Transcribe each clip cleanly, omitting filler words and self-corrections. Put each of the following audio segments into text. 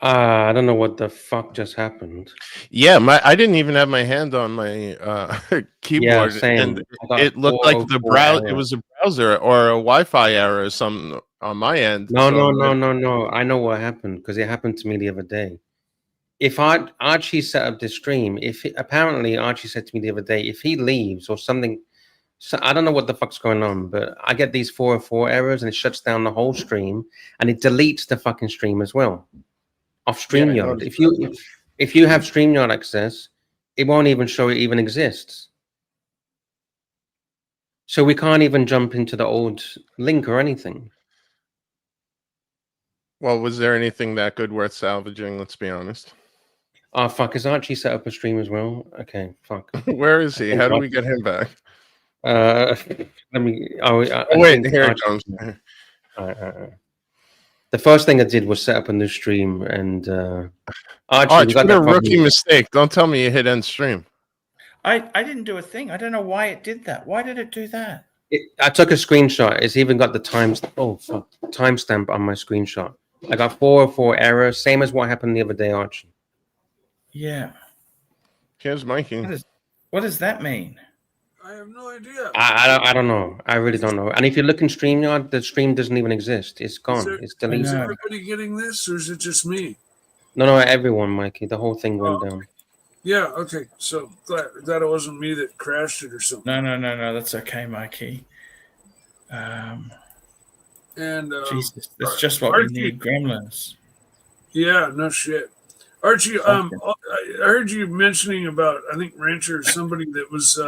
I don't know what the fuck just happened. Yeah, I didn't even have my hand on my Yeah, keyboard, and same. I got it looked like the 404 browser. It error. was a browser or a Wi-Fi error or something on my end. No, So no, no, no, no. I know what happened because it happened to me the other day. If Archie set up this stream, apparently Archie said to me the other day, if he leaves or something, so I don't know what the fuck's going on, but I get these 404 errors and it shuts down the whole stream and it deletes the fucking stream as well off yeah, I StreamYard. noticed that. If you have StreamYard access, it won't even show it even exists. So we can't even jump into the old link or anything. Well, was there anything that good worth salvaging? Let's be honest. Oh fuck! Is Archie set up a stream as well? Okay, fuck. Where is I he? think How do we get him back? let me. I Wait, think here it Archie, comes. the first thing I did was set up a new stream, and Archie, Arch, we got what a that rookie problem. mistake! Don't tell me you hit end stream. I didn't do a thing. I don't know why it did that. Why did it do that? I took a screenshot. It's even got the timestamp on my screenshot. I got 404 error, same as what happened the other day, Archie. Yeah. Here's Mikey. What does that mean? I have no idea. I don't know. I really don't know. And if you look in StreamYard, the stream doesn't even exist. It's gone. It's deleted. Is everybody getting this, or is it just me? No, everyone, Mikey. The whole thing went down. Yeah. Okay. So glad it wasn't me that crashed it or something. No. That's okay, Mikey. Jesus, that's just what Archie, we need, gremlins. Yeah. No shit. Archie, I heard you mentioning about, I think Rancher or somebody that was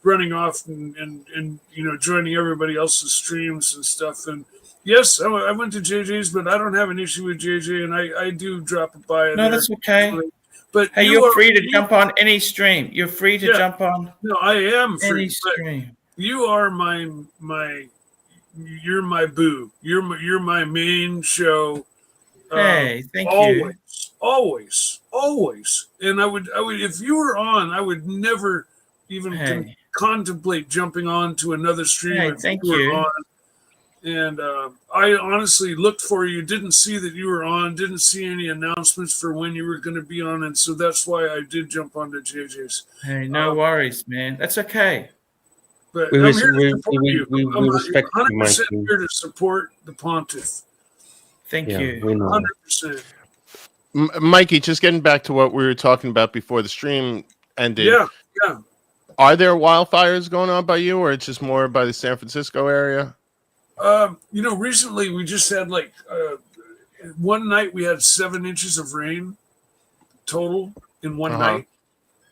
running off and joining everybody else's streams and stuff. And yes, I went to JJ's, but I don't have an issue with JJ, and I do drop a by. No, that's okay. But hey, you're free to jump on any stream. You're free to jump on. No, I am free. Any stream. You are you're my boo. You're my main show. Hey, thank you. Always. And I would, if you were on, I would never even contemplate jumping on to another stream. Hey, thank you. On. And I honestly looked for you, didn't see that you were on, didn't see any announcements for when you were going to be on. And so that's why I did jump onto JJ's. Hey, no worries, man. That's okay. But I'm here to support you. I'm respect 100% here to support the pontiff. Thank you. 100%. Mikey, just getting back to what we were talking about before the stream ended. Yeah. Are there wildfires going on by you, or it's just more by the San Francisco area? Recently we just had one night we had 7 inches of rain total in one night.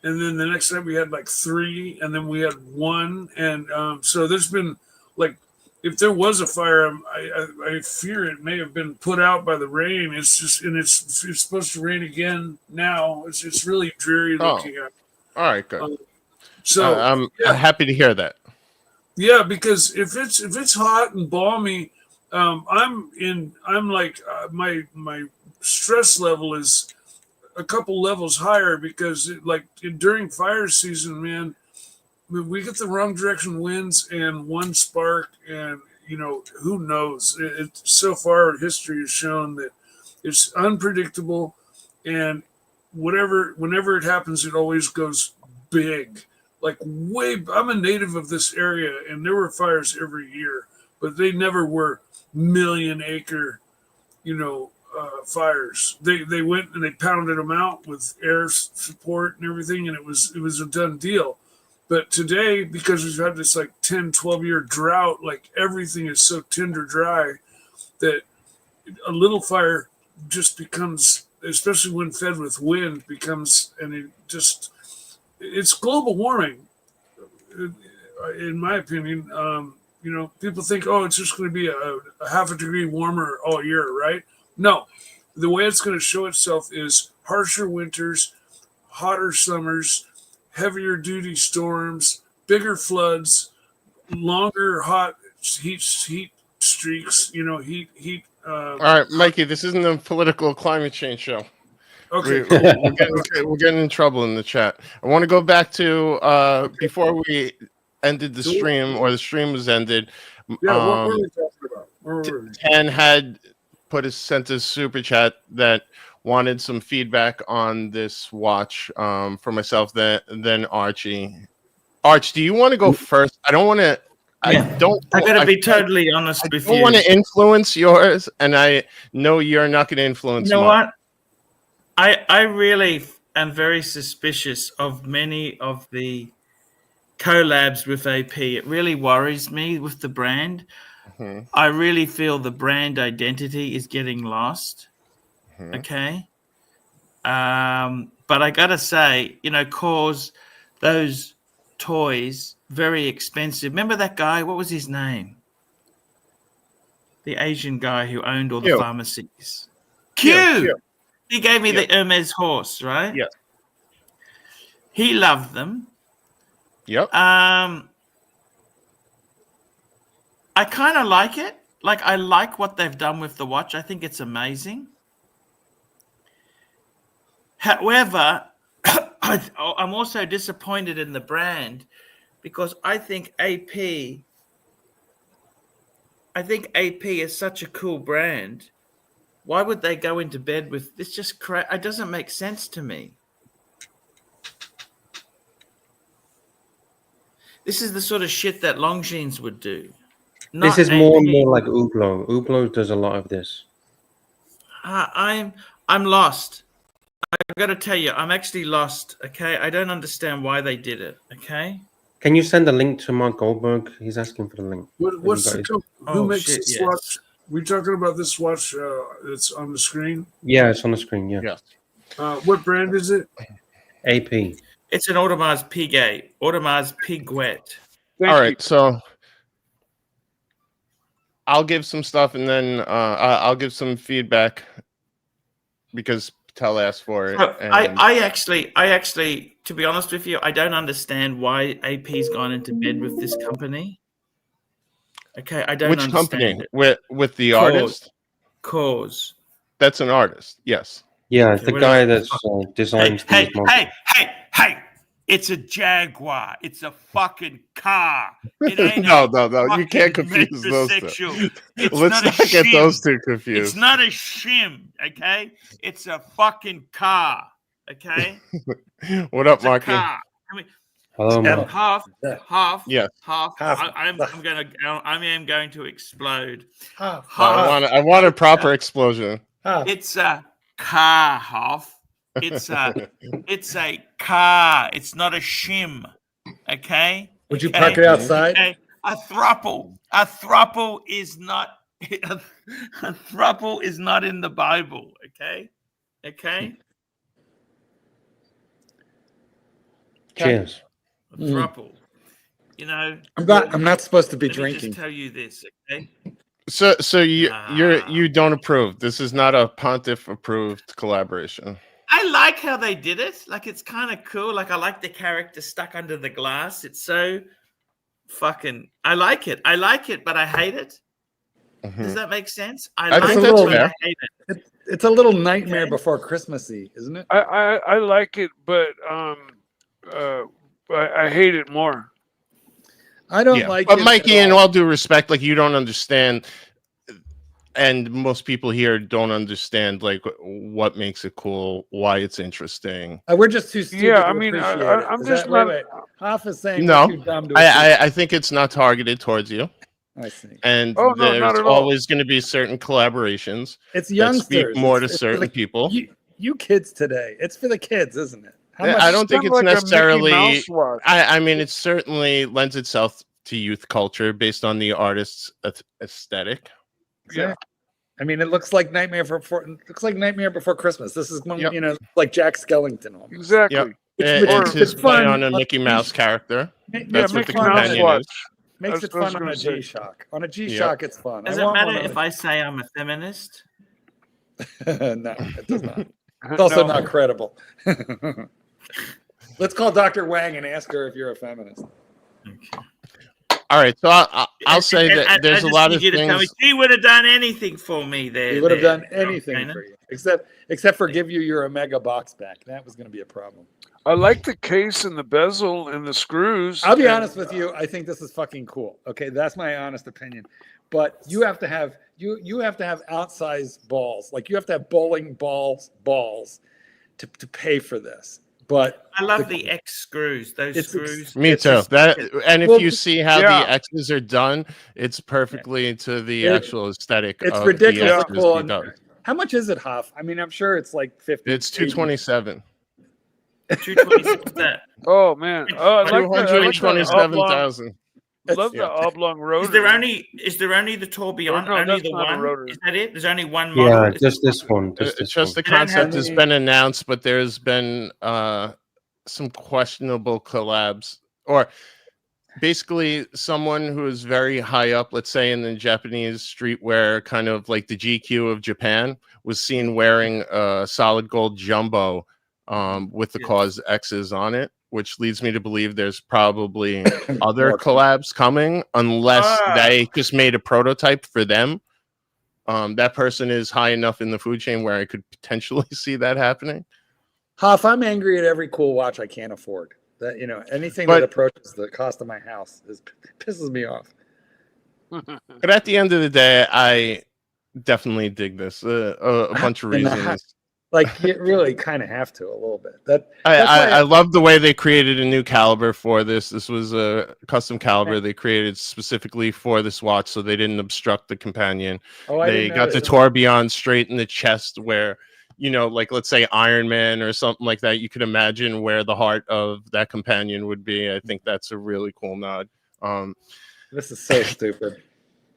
And then the next night we had 3, and then we had 1. And so there's been if there was a fire, I fear it may have been put out by the rain. It's just, and it's supposed to rain again now. It's really dreary looking at. All right, good. So I'm happy to hear that. Yeah, because if it's hot and balmy, my stress level is a couple levels higher because during fire season, man. We get the wrong direction winds and one spark, and who knows? So far, history has shown that it's unpredictable, and whenever it happens, it always goes big. I'm a native of this area, and there were fires every year, but they never were million-acre, fires. They went and they pounded them out with air support and everything, and it was a done deal. But today, because we've had this 10, 12-year drought, everything is so tinder dry that a little fire just becomes, especially when fed with wind, it's global warming, in my opinion. People think, it's just going to be a half a degree warmer all year, right? No, the way it's going to show itself is harsher winters, hotter summers, heavier duty storms, bigger floods, longer hot heat streaks, heat. All right, Mikey, this isn't a political climate change show. Okay. We're getting in trouble in the chat. I want to go back to before we ended the stream, or the stream was ended. Yeah, what were we talking about? Tan had sent a super chat that wanted some feedback on this watch for myself. Then Archie. Arch, do you want to go first? I don't want to. Yeah. I got to be totally honest with you. I don't want to influence yours, and I know you're not going to influence. You know mine. what? I really am very suspicious of many of the collabs with AP. It really worries me with the brand. Mm-hmm. I really feel the brand identity is getting lost. Mm-hmm. Okay. But I gotta say, KAWS, those toys, very expensive. Remember that guy? What was his name? The Asian guy who owned all the Q. pharmacies. Q. He gave me Yep. the Hermes horse, right? Yes. He loved them. Yep. I kind of like it. Like, I like what they've done with the watch. I think it's amazing. However, I'm also disappointed in the brand because I think AP is such a cool brand. Why would they go into bed with this? It doesn't make sense to me. This is the sort of shit that Longines would do. This is more and more like Hublot. Hublot does a lot of this. I'm lost. I've got to tell you, I'm actually lost. Okay, I don't understand why they did it. Okay. Can you send a link to Mark Goldberg? He's asking for the link. What's the who makes shit, this yes. watch? We talking about this watch that's on the screen? Yeah, it's on the screen. Yeah. Yes. What brand is it? AP. It's an Audemars Piguet. Audemars Piguet. All right, so I'll give some stuff, and then I'll give some feedback because Patel asked for it. So and I actually, to be honest with you, I don't understand why AP's gone into bed with this company. Okay, I don't which understand company? it. With the KAWS. artist? KAWS. That's an artist. Yes. Yeah, Okay, the what guy is- that's designs Hey, these models. hey! It's a Jaguar. It's a fucking car. It ain't No, a you can't fucking confuse those two. metrosexual. It's Let's not not a get those shim. two It's confused. not a shim, okay? It's a fucking car, okay? What up, It's a Marky? car. I mean, Hello, Mark. half. Yes. Half. I am going to explode. I want a proper explosion. It's a car, half. It's a car. It's not a shim. Okay. Would you park it outside? Okay. A thruple is not. A thruple is not in the Bible. Okay. Okay. Cheers. A thruple. You know. I'm not supposed to be Let me drinking. just tell you this. Okay. So you don't approve. This is not a Pontiff approved collaboration. I like how they did it. Like, it's kind of cool. Like, I like the character stuck under the glass. It's so fucking. I like it, but I hate it. Does that make sense? I like think it, that's but fair. I hate it. It's a little nightmare Okay. before Christmassy, isn't it? I like it, but I hate it more. I don't Yeah. like But it. Mikey, at in all. all due respect, like, you don't understand, and most people here don't understand, like, what makes it cool, why it's interesting. We're just too stupid. Yeah, to I mean, appreciate it. I'm Is just that- not. Wait. Hoff is saying No, we're too dumb to appreciate I think it's not targeted towards you, I see. and Oh, no, not there's at all. always going to be certain collaborations It's that youngsters. speak more to It's for certain the- people. You kids today. It's for the kids, isn't it? How Yeah, much? I don't think Kinda it's like a Mickey necessarily. Mouse watch. I mean, it certainly lends itself to youth culture based on the artist's aesthetic. Yeah. I mean, it looks like Nightmare Before Christmas. This is one, Yep. like Jack Skellington almost. Exactly. Yep. Which It's his it's play fun. on a Mickey Mouse character. That's what Mickey the Mouse companion watch. is. Makes That's it what I was fun on a gonna say. G-Shock. On a G-Shock, it's fun. Does I it want matter one if I say I'm a feminist? No, it does not. It's also No. not credible. Let's call Dr. Wang and ask her if you're a feminist. Okay. All right, so I'll say that I there's a just lot need of you to tell me things. she would have done anything for me there. He would have there. done anything Okay, for you, except for give you your Omega box back. That was going to be a problem. I like the case and the bezel and the screws. I'll be and- honest with you. I think this is fucking cool. Okay, that's my honest opinion. But you have to have you have to have outsized balls. Like you have to have bowling balls to pay for this. But I love the X screws. Those It's screws. Me It's too. just- That and if Well, you see how yeah. the X's are done, it's perfectly to the It- actual aesthetic. it's of ridiculously the X's cool. he And does. how much is it, Huff? I mean, I'm sure it's like 50. It's 227. 226. That Oh man, oh, I like the 227,000. love the Yeah. oblong rotor. is there only the tourbillon? Or no, only that's the not a one? rotor. Is that it? There's only one model. Yeah, Is just it- this one. Just this Just one. the They don't concept have has any- been announced, but there's been some questionable collabs, or basically someone who is very high up, let's say in the Japanese streetwear, kind of like the GQ of Japan, was seen wearing a solid gold jumbo with the Yes. KAWS X's on it, which leads me to believe there's probably other More. collabs coming, unless Ah. they just made a prototype for them. That person is high enough in the food chain where I could potentially see that happening. Huff, I'm angry at every cool watch I can't afford. That anything But- that approaches the cost of my house pisses me off. But at the end of the day, I definitely dig this. A bunch of And the reasons. Like you really kind of have to a little bit. That's I why love the way they created a new caliber for this. This was a custom caliber they created specifically for this watch, so they didn't obstruct the companion. I They didn't got know the that. tourbillon straight in the chest, where like let's say Iron Man or something like that. You could imagine where the heart of that companion would be. I think that's a really cool nod. This is so stupid.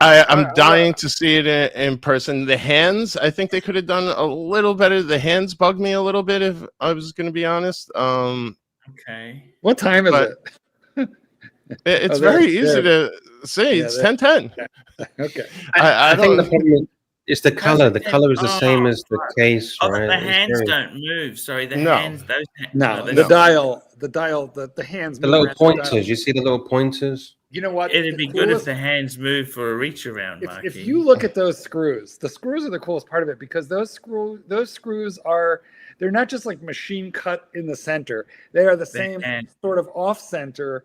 I'm dying to see it in person. The hands, I think they could have done a little better. The hands bug me a little bit, if I was going to be honest. Okay. What time is But- it? It's Oh, very that's- easy to see. Yeah, It's that- 10:10. Okay. I I think the don't. problem is the color. The color is the same Oh, as the case, Oh, right? the It's hands very- don't move. Sorry, the No. hands. Those. No, those- the dial, the hands. The move little around the dial. pointers. You see the little pointers? You know what? It'd The be good if coolest- the hands move for a reach around, if Marky. you look at those screws, the screws are the coolest part of it because those screws they're not just like machine cut in the center. They are the same hand. sort of off center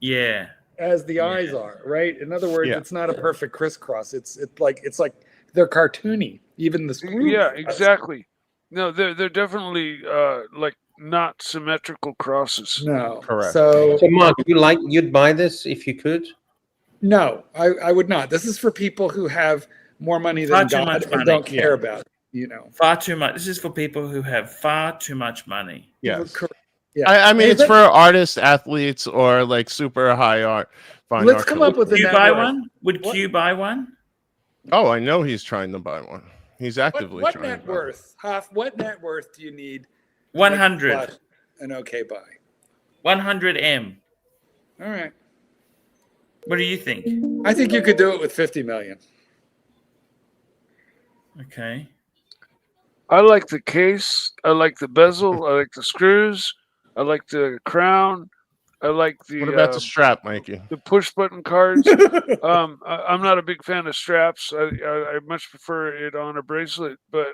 Yeah. as the Yeah. eyes are, right? In other words, Yeah. it's not a perfect crisscross. It's like they're cartoony. Even the screws. Yeah, exactly. No, they're definitely like not symmetrical crosses. No. Correct. So So, Mark, you'd buy this if you could? no, I would not. This is for people who have more money Far than too God much and money. don't care Yeah. about it, Far too much. This is for people who have far too much money. Yes. Correct. Yeah. I mean, Hey, it's for artists, athletes, or like super high art. Fine Let's art come up with Would the you net buy worth. one? Would What? Q buy one? Oh, I know he's trying to buy one. He's actively What trying net to buy worth, Huff? What net worth do you need? to make 100. An okay buy. 100M. All right. What do you think? I think you could do it with 50 million. Okay. I like the case. I like the bezel. I like the screws. I like the crown. I like the What about the strap, Mikey? the push button cards. I'm not a big fan of straps. I much prefer it on a bracelet. But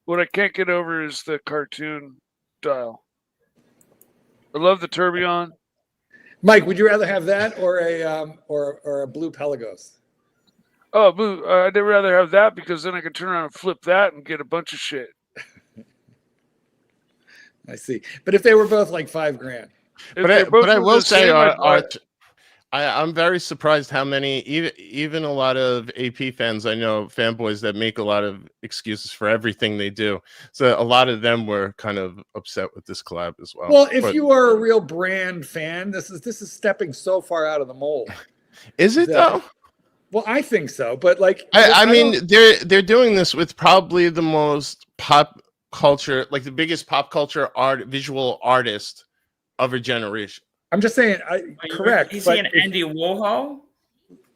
what I can't get over is the cartoon dial. I love the tourbillon. Mike, would you rather have that or a blue Pelagos? Oh, boo! I'd rather have that because then I can turn around and flip that and get a bunch of shit. I see. But if they were both like $5,000, If But they both I were will the say, same, I'd buy it. I'm very surprised how many, even a lot of AP fans I know, fanboys that make a lot of excuses for everything they do. So a lot of them were kind of upset with this collab as well. well, if But you are a real brand fan, this is stepping so far out of the mold. is it that- though? Well, I think so, but like I don't- mean, they're doing this with probably the most pop culture, like the biggest pop culture visual artist of a generation. I'm just saying, correct. Is but he an if- Andy Warhol?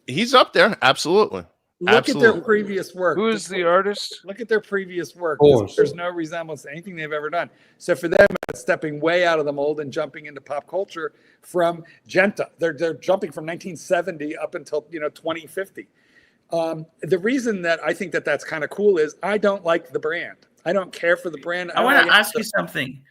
He's up there, absolutely. look at their absolutely. previous work. Who is the artist? Look at their previous work. Of course. There's no resemblance to anything they've ever done. So for them, it's stepping way out of the mold and jumping into pop culture from Genta. They're jumping from 1970 up until 2050. The reason that I think that that's kind of cool is I don't like the brand. I don't care for the brand. I want don't to like ask you something.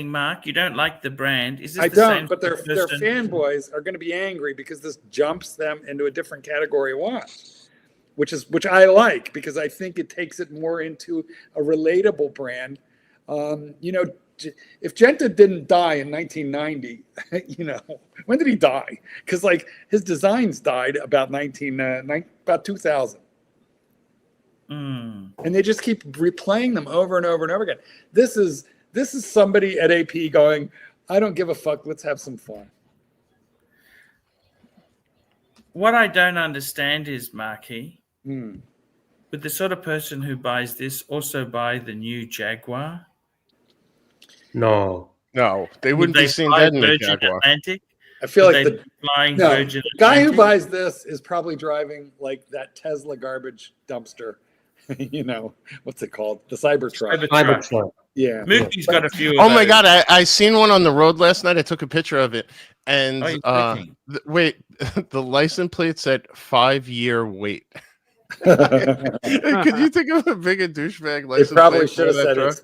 Mark. You don't like the brand. Is this I the same don't, but their person- fanboys are going to be angry because this jumps them into a different category watch. which I like because I think it takes it more into a relatable brand. You know, if Genta didn't die in 1990, you know, when did he die? Because like his designs died about 2000. And they just keep replaying them over and over and over again. This is somebody at AP going, I don't give a fuck. Let's have some fun. What I don't understand is, Marky, would the sort of person who buys this also buy the new Jaguar? No. No, they Would wouldn't they be seeing fly that in the Virgin Jaguar. Atlantic? I feel Would like they the be flying no, Virgin the guy who Atlantic? buys this is probably driving like that Tesla garbage dumpster. You know, what's it called? The Cybertruck. Cybertruck. Yeah. Mookie's got a few of Oh my those. God, I seen one on the road last night. I took a picture of it, and Oh, you're joking. wait, the license plate said 5-year wait. Could you think of a bigger douchebag They license probably plate should for have that said truck?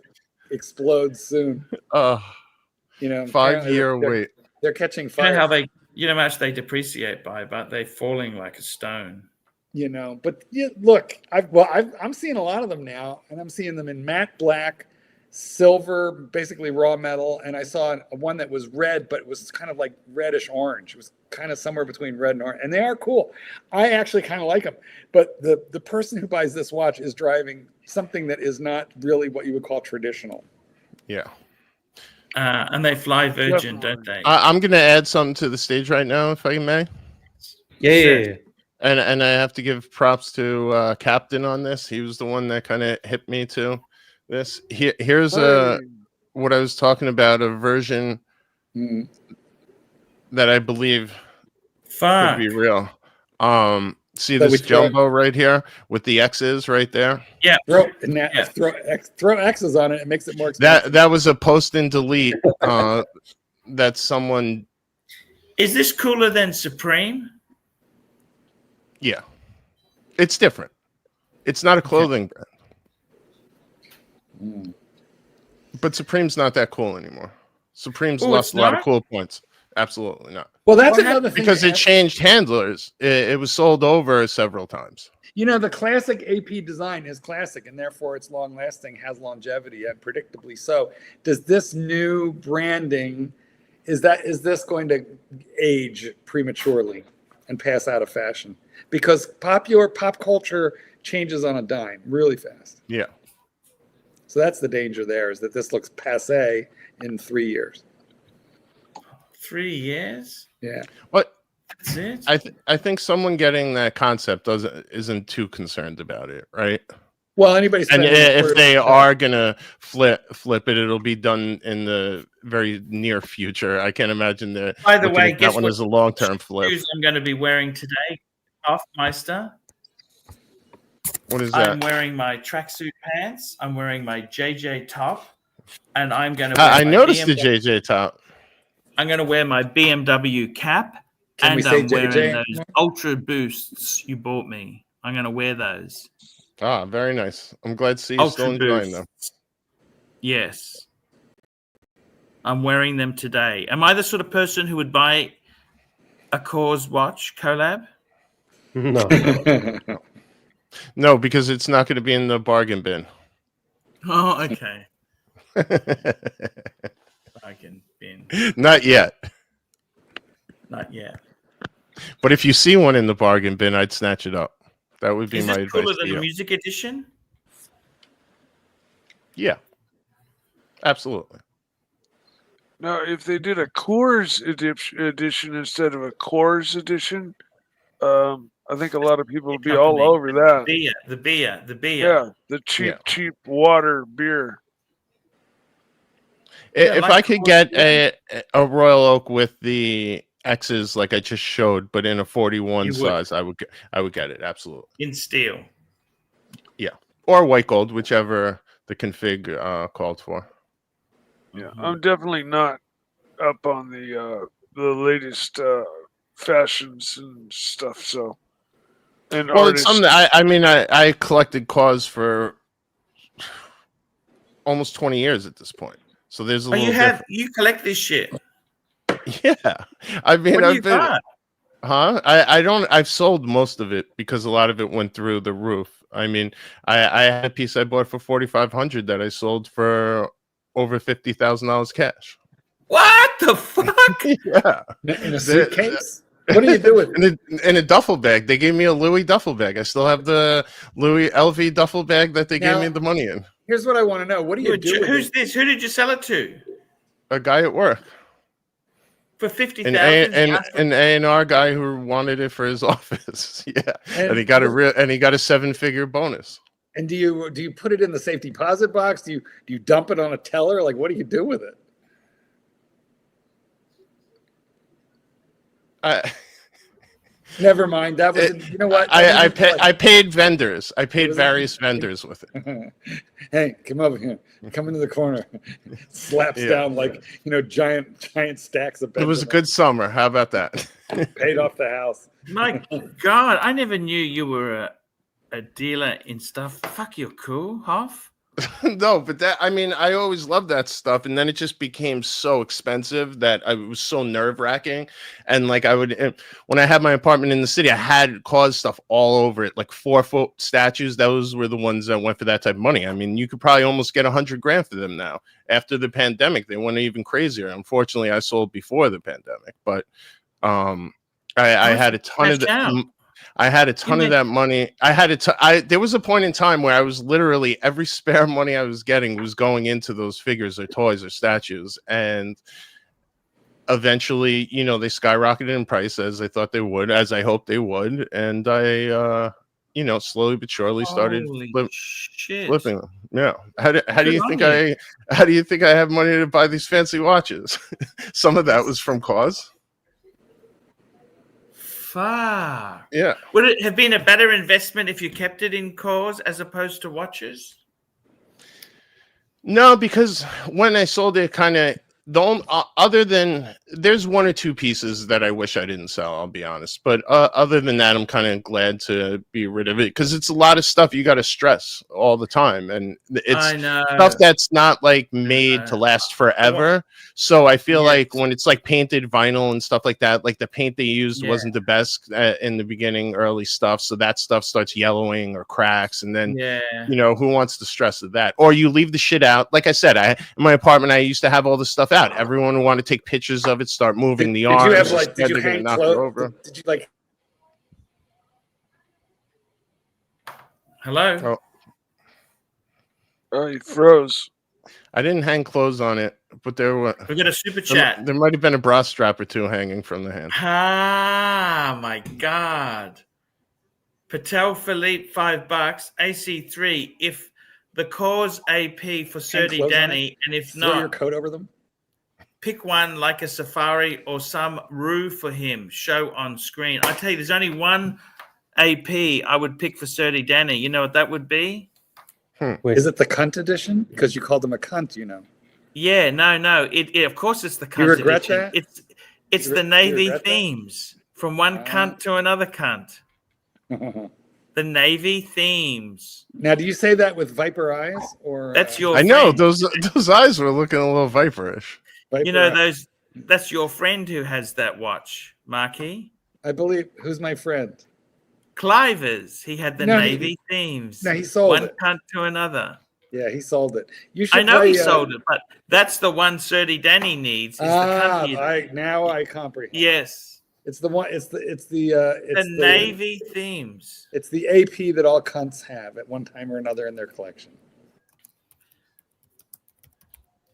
explode soon. You know, 5-year wait. They're catching You fire. know how how much they depreciate by, but they're falling like a stone. You know, but yeah, look, I'm seeing a lot of them now, and I'm seeing them in matte black, silver, basically raw metal, and I saw one that was red, but it was kind of like reddish orange. It was kind of somewhere between red and orange, and they are cool. I actually kind of like them, but the person who buys this watch is driving something that is not really what you would call traditional. Yeah. And they fly Virgin, don't they? I'm gonna add something to the stage right now, if I may. Yeah. And I have to give props to Captain on this. He was the one that kind of hit me to this. Here's what I was talking about, a version that I believe could be real. See So this jumbo right here with the X's right there? Yeah. Throw X's on it. It makes it more expensive. That was a post and delete that someone. Is this cooler than Supreme? Yeah, it's different. It's not a clothing brand. But Supreme's not that cool anymore. Supreme's lost a lot of cool points. Absolutely not. Well, that's another thing. Because it changed handlers. It was sold over several times. You know, the classic AP design is classic, and therefore it's long-lasting, has longevity, and predictably so. Does this new branding, is this going to age prematurely and pass out of fashion? Because pop culture changes on a dime really fast. Yeah. So that's the danger there, is that this looks passé in 3 years. 3 years? Yeah. But that's it. I think someone getting that concept isn't too concerned about it, right? Well, anybody. And if they are gonna flip it, it'll be done in the very near future. I can't imagine that. By the way, that one is a long-term flip. Shoes I'm going to be wearing today, Hoffmeister. What is that? I'm wearing my tracksuit pants. I'm wearing my JJ top, and I'm going to. I noticed the JJ top. I'm going to wear my BMW cap, Can we say I'm wearing JJ? those Ultra Boosts you bought me. I'm going to wear those. Ah, very nice. I'm glad to see you still enjoying them. Yes. I'm wearing them today. Am I the sort of person who would buy a KAWS watch collab? No. No, because it's not going to be in the bargain bin. Oh, okay. Bargain bin. Not yet. Not yet. But if you see one in the bargain bin, I'd snatch it up. That would be Is my this advice cooler to than you. the music edition? Yeah. Absolutely. Now, if they did a KAWS edition instead of a KAWS edition, I think a lot of people would be all over that. The beer. Yeah, the cheap water beer. If I could get a Royal Oak with the X's like I just showed, but in a 41 size, I would get it. Absolutely. In steel. Yeah. Or white gold, whichever the config called for. Yeah, I'm definitely not up on the latest fashions and stuff. So, and well, it's something. I collected KAWS for almost 20 years at this point. So there's a little. You collect this shit. Yeah, I mean, What do you got? Huh? I don't. I've sold most of it because a lot of it went through the roof. I mean, I had a piece I bought for 4,500 that I sold for over $50,000 cash. What the fuck? Yeah, In a suitcase? What do you do with it? in a duffel bag. They gave me a Louis duffel bag. I still have the Louis LV duffel bag that they gave me the money in. Here's what I want to know. What do you do with Who's it? this? Who did you sell it to? A guy at work. For An 50,000? A&R guy who wanted it for his office. Yeah, and he got a 7-figure bonus. And do you put it in the safe deposit box? Do you dump it on a teller? Like, what do you do with it? Never mind. That was you know what? I paid vendors. I paid various vendors with it. Hey, come over here. Come into the corner. Slaps down like giant stacks of. It was a good summer. How about that? Paid off the house. My God, I never knew you were a dealer in stuff. Fuck, you're cool, Hoff. No, but I always loved that stuff, and then it just became so expensive that it was so nerve-wracking. And like when I had my apartment in the city, I had KAWS stuff all over it, like 4-foot statues. Those were the ones that went for that type of money. I mean, you could probably almost get $100,000 for them now. After the pandemic, they went even crazier. Unfortunately, I sold before the pandemic, but I had a ton of the. I had a ton of that money. There was a point in time where I was literally every spare money I was getting was going into those figures or toys or statues. And eventually, they skyrocketed in price as I thought they would, as I hoped they would. And I, slowly but surely started flipping them. Yeah. How do you think I have money to buy these fancy watches? Some of that was from KAWS. Fuck. Yeah. Would it have been a better investment if you kept it in KAWS as opposed to watches? No, because when I sold it, other than there's 1 or 2 pieces that I wish I didn't sell, I'll be honest. But other than that, I'm kind of glad to be rid of it because it's a lot of stuff you got to stress all the time, and it's stuff that's not like made to last forever. So I feel like when it's like painted vinyl and stuff like that, like the paint they used wasn't the best in the beginning, early stuff. So that stuff starts yellowing or cracks, and then who wants the stress of that? Or you leave the shit out. Like I said, in my apartment, I used to have all this stuff out. Everyone would want to take pictures of it, start moving the arms. Did you hang clothes? Did you like? Hello. Oh, he froze. I didn't hang clothes on it, but we got a super chat. There might have been a bra strap or 2 hanging from the hand. Ah, my God. Patel Philippe, $5. AC3. If the KAWS AP for Surdy Danny, and if throw not, your coat over them. Pick one like a safari or some roo for him. Show on screen. I tell you, there's only one AP I would pick for Surdy Danny. You know what that would be? Is it the cunt edition? Because you called him a cunt, Yeah, no. It of course it's the cunt. You regret edition. that? It's the Navy themes from one cunt to another cunt. The Navy themes. Now, do you say that with viper eyes or? That's your. I know friend. those eyes were looking a little viperish. Those. That's your friend who has that watch, Marquis. I believe. Who's my friend? Clivers. He had the Navy themes. No, he sold one it. Cunt to another. Yeah, he sold it. You should. I know he sold it, but that's the one Surdy Danny needs. Is the cunt now I comprehend. Yes. It's the one. It's the Navy themes. It's the AP that all cunts have at one time or another in their collection.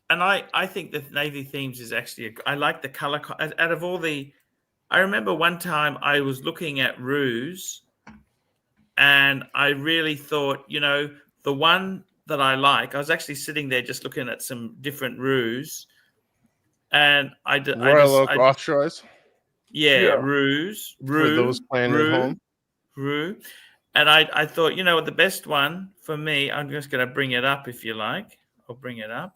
And I think the Navy themes is actually I like the color out of all the. I remember one time I was looking at roos, and I really thought, the one that I like. I was actually sitting there just looking at some different roos, and Royal Oak Offshores. Yeah, roos. For those playing at home. Roo. And I thought, the best one for me, I'm just going to bring it up if you like. I'll bring it up.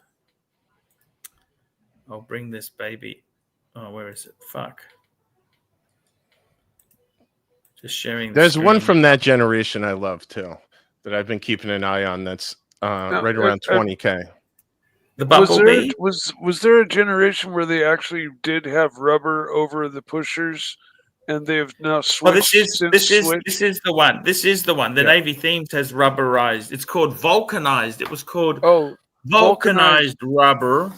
I'll bring this baby. Oh, where is it? Fuck. Just sharing. There's one from that generation I love too, that I've been keeping an eye on. That's right around 20K. The Bumblebee. Was there a generation where they actually did have rubber over the pushers and they've now Well, switched. this is the one. This is the one. The Yeah. Navy themes has rubberized. It's called vulcanized. It was called vulcanized rubber.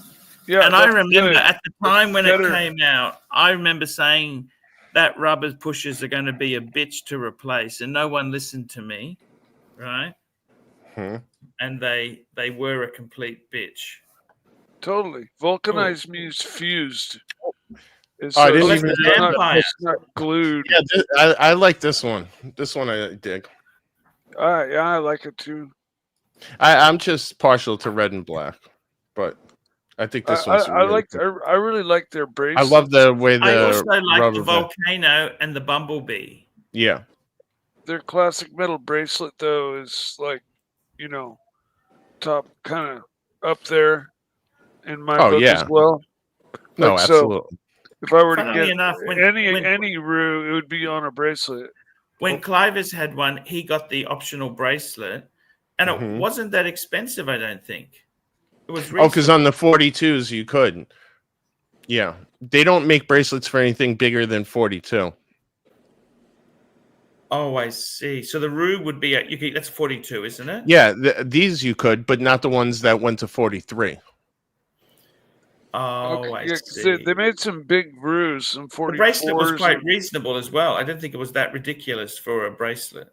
Yeah, And I that's remember good. at the time when Better. it came out, I remember saying that rubber pushers are going to be a bitch to replace, and no one listened to me, right? And they were a complete bitch. Totally. Vulcanized means fused. I didn't even it's not glued. Yeah, I like this one. This one I dig. Yeah, I like it too. I'm just partial to red and black, but I think this one's I really like their bracelets. I love the way I also the like rubber the volcano and the bumblebee. Yeah. Their classic metal bracelet though is like, you know, top kind of up there in my book as well. No, Like, absolutely. So if I were Funnily to get enough, any Rue, it would be on a bracelet. When Clivis had one, he got the optional bracelet, and it wasn't that expensive, I don't think. It was reasonable. because on the 42s you could. Yeah. They don't make bracelets for anything bigger than 42. Oh, I see. So the Rue would be that's 42, isn't it? Yeah, these you could, but not the ones that went to 43. Oh, I see. They made some big Rues, some 44s. The bracelet was quite reasonable as well. I didn't think it was that ridiculous for a bracelet.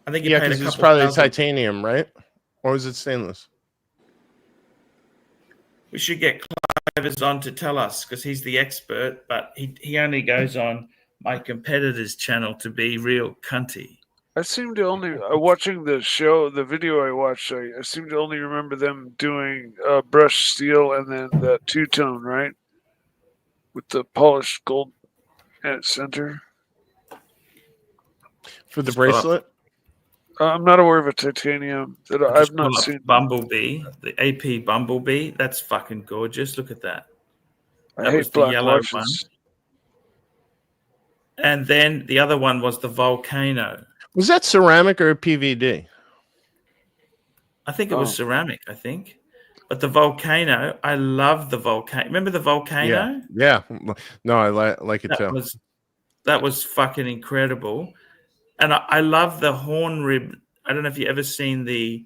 I think you paid a couple it's probably thousand. titanium, right? Or is it stainless? We should get Clivis on to tell us because he's the expert, but he only goes on my competitor's channel to be real cunty. I seem to only watching the video I watched. I seem to only remember them doing brushed steel and then the two-tone, right, with the polished gold at center. For the bracelet? I'm not aware of a titanium that I've not seen. Bumblebee, the AP Bumblebee, that's fucking gorgeous. Look at that. I hate black watches. one. And then the other one was the Volcano. Was that ceramic or PVD? I think it was ceramic, But the Volcano, I love the Volcano. Remember the Volcano? Yeah. No, I like it too. That was fucking incredible. And I love the horn rib. I don't know if you ever seen the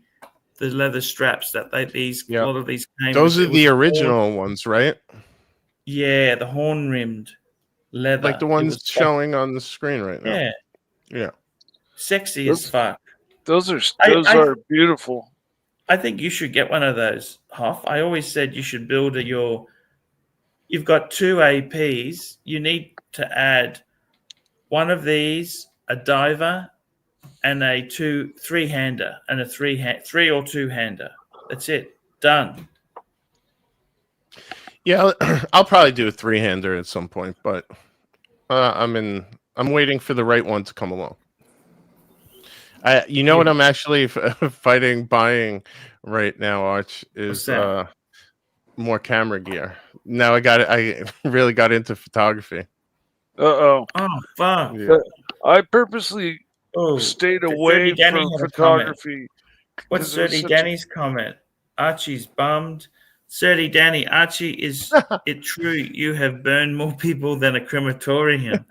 leather straps that a lot of these came. Those are the original ones, right? Yeah, the horn rimmed leather. Like the ones showing on the screen right now. Yeah. Yeah. Sexy as fuck. Those are beautiful. I think you should get one of those, Hoff. I always said you should build you've got 2 APs. You need to add one of these, a diver, and a 3-hander, and a 3 or 2-hander. That's it. Done. Yeah, I'll probably do a 3-hander at some point, but I'm waiting for the right one to come along. You know what I'm actually buying right now, Arch, is more camera gear. Now I really got into photography. Oh fuck! Yeah. I purposely stayed away from photography. What's Dirty Danny's comment? Archie's bummed. Dirty Danny, Archie, is it true you have burned more people than a crematorium?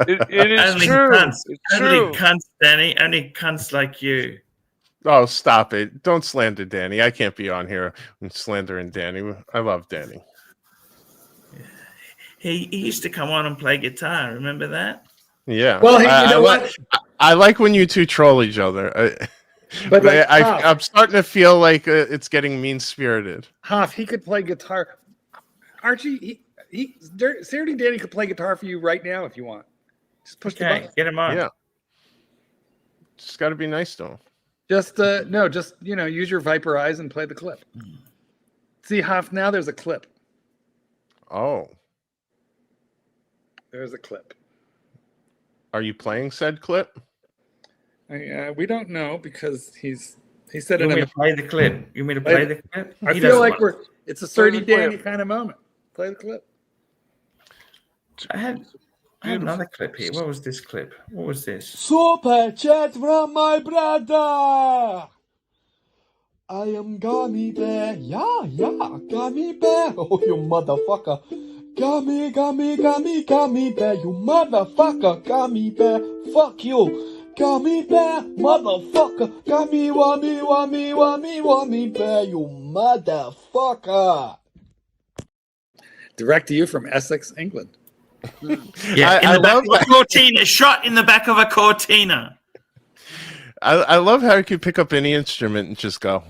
It is only true. Cunts. It's only true. cunts, Danny. Only cunts like you. Oh, stop it. Don't slander Danny. I can't be on here and slandering Danny. I love Danny. He used to come on and play guitar. Remember that? Yeah. Well, you know what? I like when you two troll each other. But like, I'm starting to feel like it's getting mean-spirited. Hoff, he could play guitar. Archie, Dirty Danny could play guitar for you right now if you want. Just push the button. Get him on. Yeah. Just got to be nice to him. Just use your Viper eyes and play the clip. See, Hoff, now there's a clip. Oh. There's a clip. Are you playing said clip? We don't know because he said You want me to play the clip? I feel like it's a Dirty Danny kind of moment. Play the clip. I had another clip here. What was this clip? What was this? Super chat from my brother. I am Gummy Bear. Yeah, Gummy Bear. Oh, you motherfucker. Gummy, gummy, gummy, gummy bear, you motherfucker, gummy bear, fuck you. Gummy bear, motherfucker, gummy, wummy, wummy, wummy, wummy bear, you motherfucker. Direct to you from Essex, England. Yeah, in I the back love of a Cortina, shot in the back of a Cortina. I love how he could pick up any instrument and just go.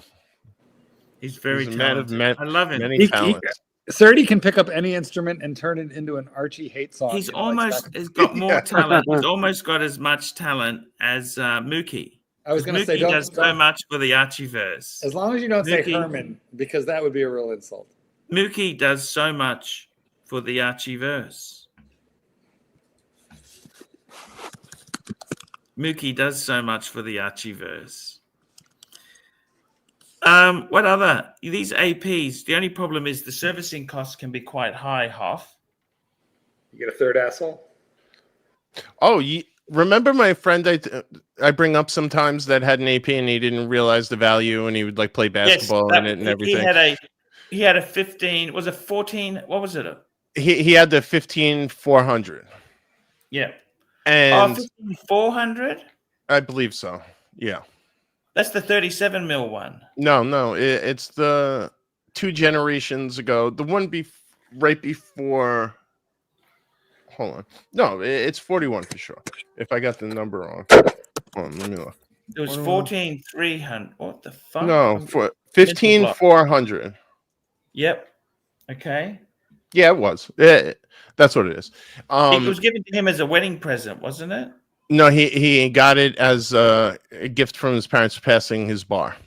He's very He's a man of talented. I love him. many talents. Serdy can pick up any instrument and turn it into an Archie hate song. He's you know, like almost Stack- has got more Yeah. talent. He's almost got as much talent as Mookie. I was going to say, Mookie does so don't, much for the Archieverse. as long as you don't say Mookie- Herman, because that would be a real insult. Mookie does so much for the Archieverse. Mookie does so much for the Archieverse. What other? These APs, the only problem is the servicing costs can be quite high, Hoff. You get a third asshole? Oh, remember my friend I bring up sometimes that had an AP and he didn't realize the value and he would like play basketball in it and everything. He had a 15, was it 14? What was it? He had the 15-400. Yeah. And 15-400? I believe so. Yeah. That's the 37 mil one. No, it's the 2 generations ago. The one right before. Hold on. No, it's 41 for sure. If I got the number wrong. Hold on, let me look. It was 14-300. What the fuck? No, for 15-400. Yep. Okay. Yeah, it was. That's what it is. It was given to him as a wedding present, wasn't it? No, he got it as a gift from his parents passing his bar.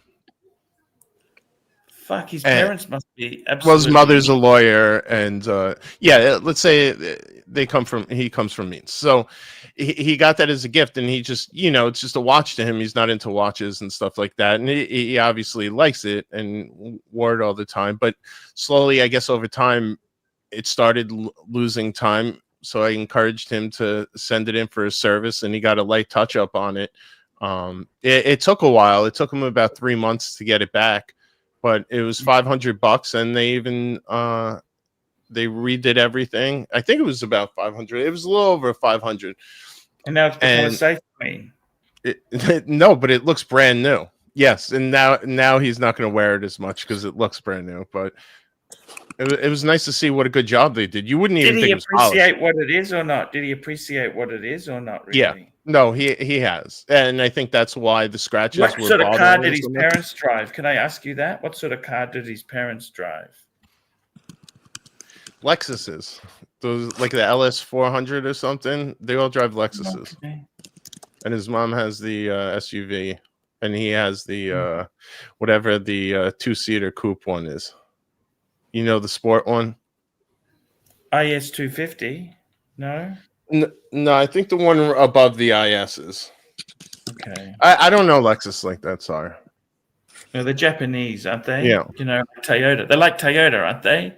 Fuck, his parents must be absolutely. Well, his mother's a lawyer, and let's say he comes from means. So he got that as a gift, and he just, it's just a watch to him. He's not into watches and stuff like that, and he obviously likes it and wore it all the time. But slowly, I guess over time, it started losing time. So I encouraged him to send it in for a service, and he got a light touch up on it. It took a while. It took him about 3 months to get it back, but it was $500, and they even they redid everything. I think it was about 500. It was a little over 500. And now it's become a safe queen. No, but it looks brand new. Yes, and now he's not going to wear it as much because it looks brand new, but. It was nice to see what a good job they did. You wouldn't even think it was polished. Did he appreciate what it is or not? Did he appreciate what it is or not? Really? Yeah. No, he has, and I think that's why the scratches. What were sort of car did his parents drive? Can I ask you that? What sort of car did his parents drive? Lexuses, those like the LS 400 or something. They all drive Lexuses, Okay. and his mom has the SUV, and he has the whatever the 2-seater coupe one is. The sport one? IS 250? No? No, I think the one above the ISs. Okay. I don't know Lexus like that, sorry. No, they're Japanese, aren't they? Yeah. Toyota. They're like Toyota, aren't they?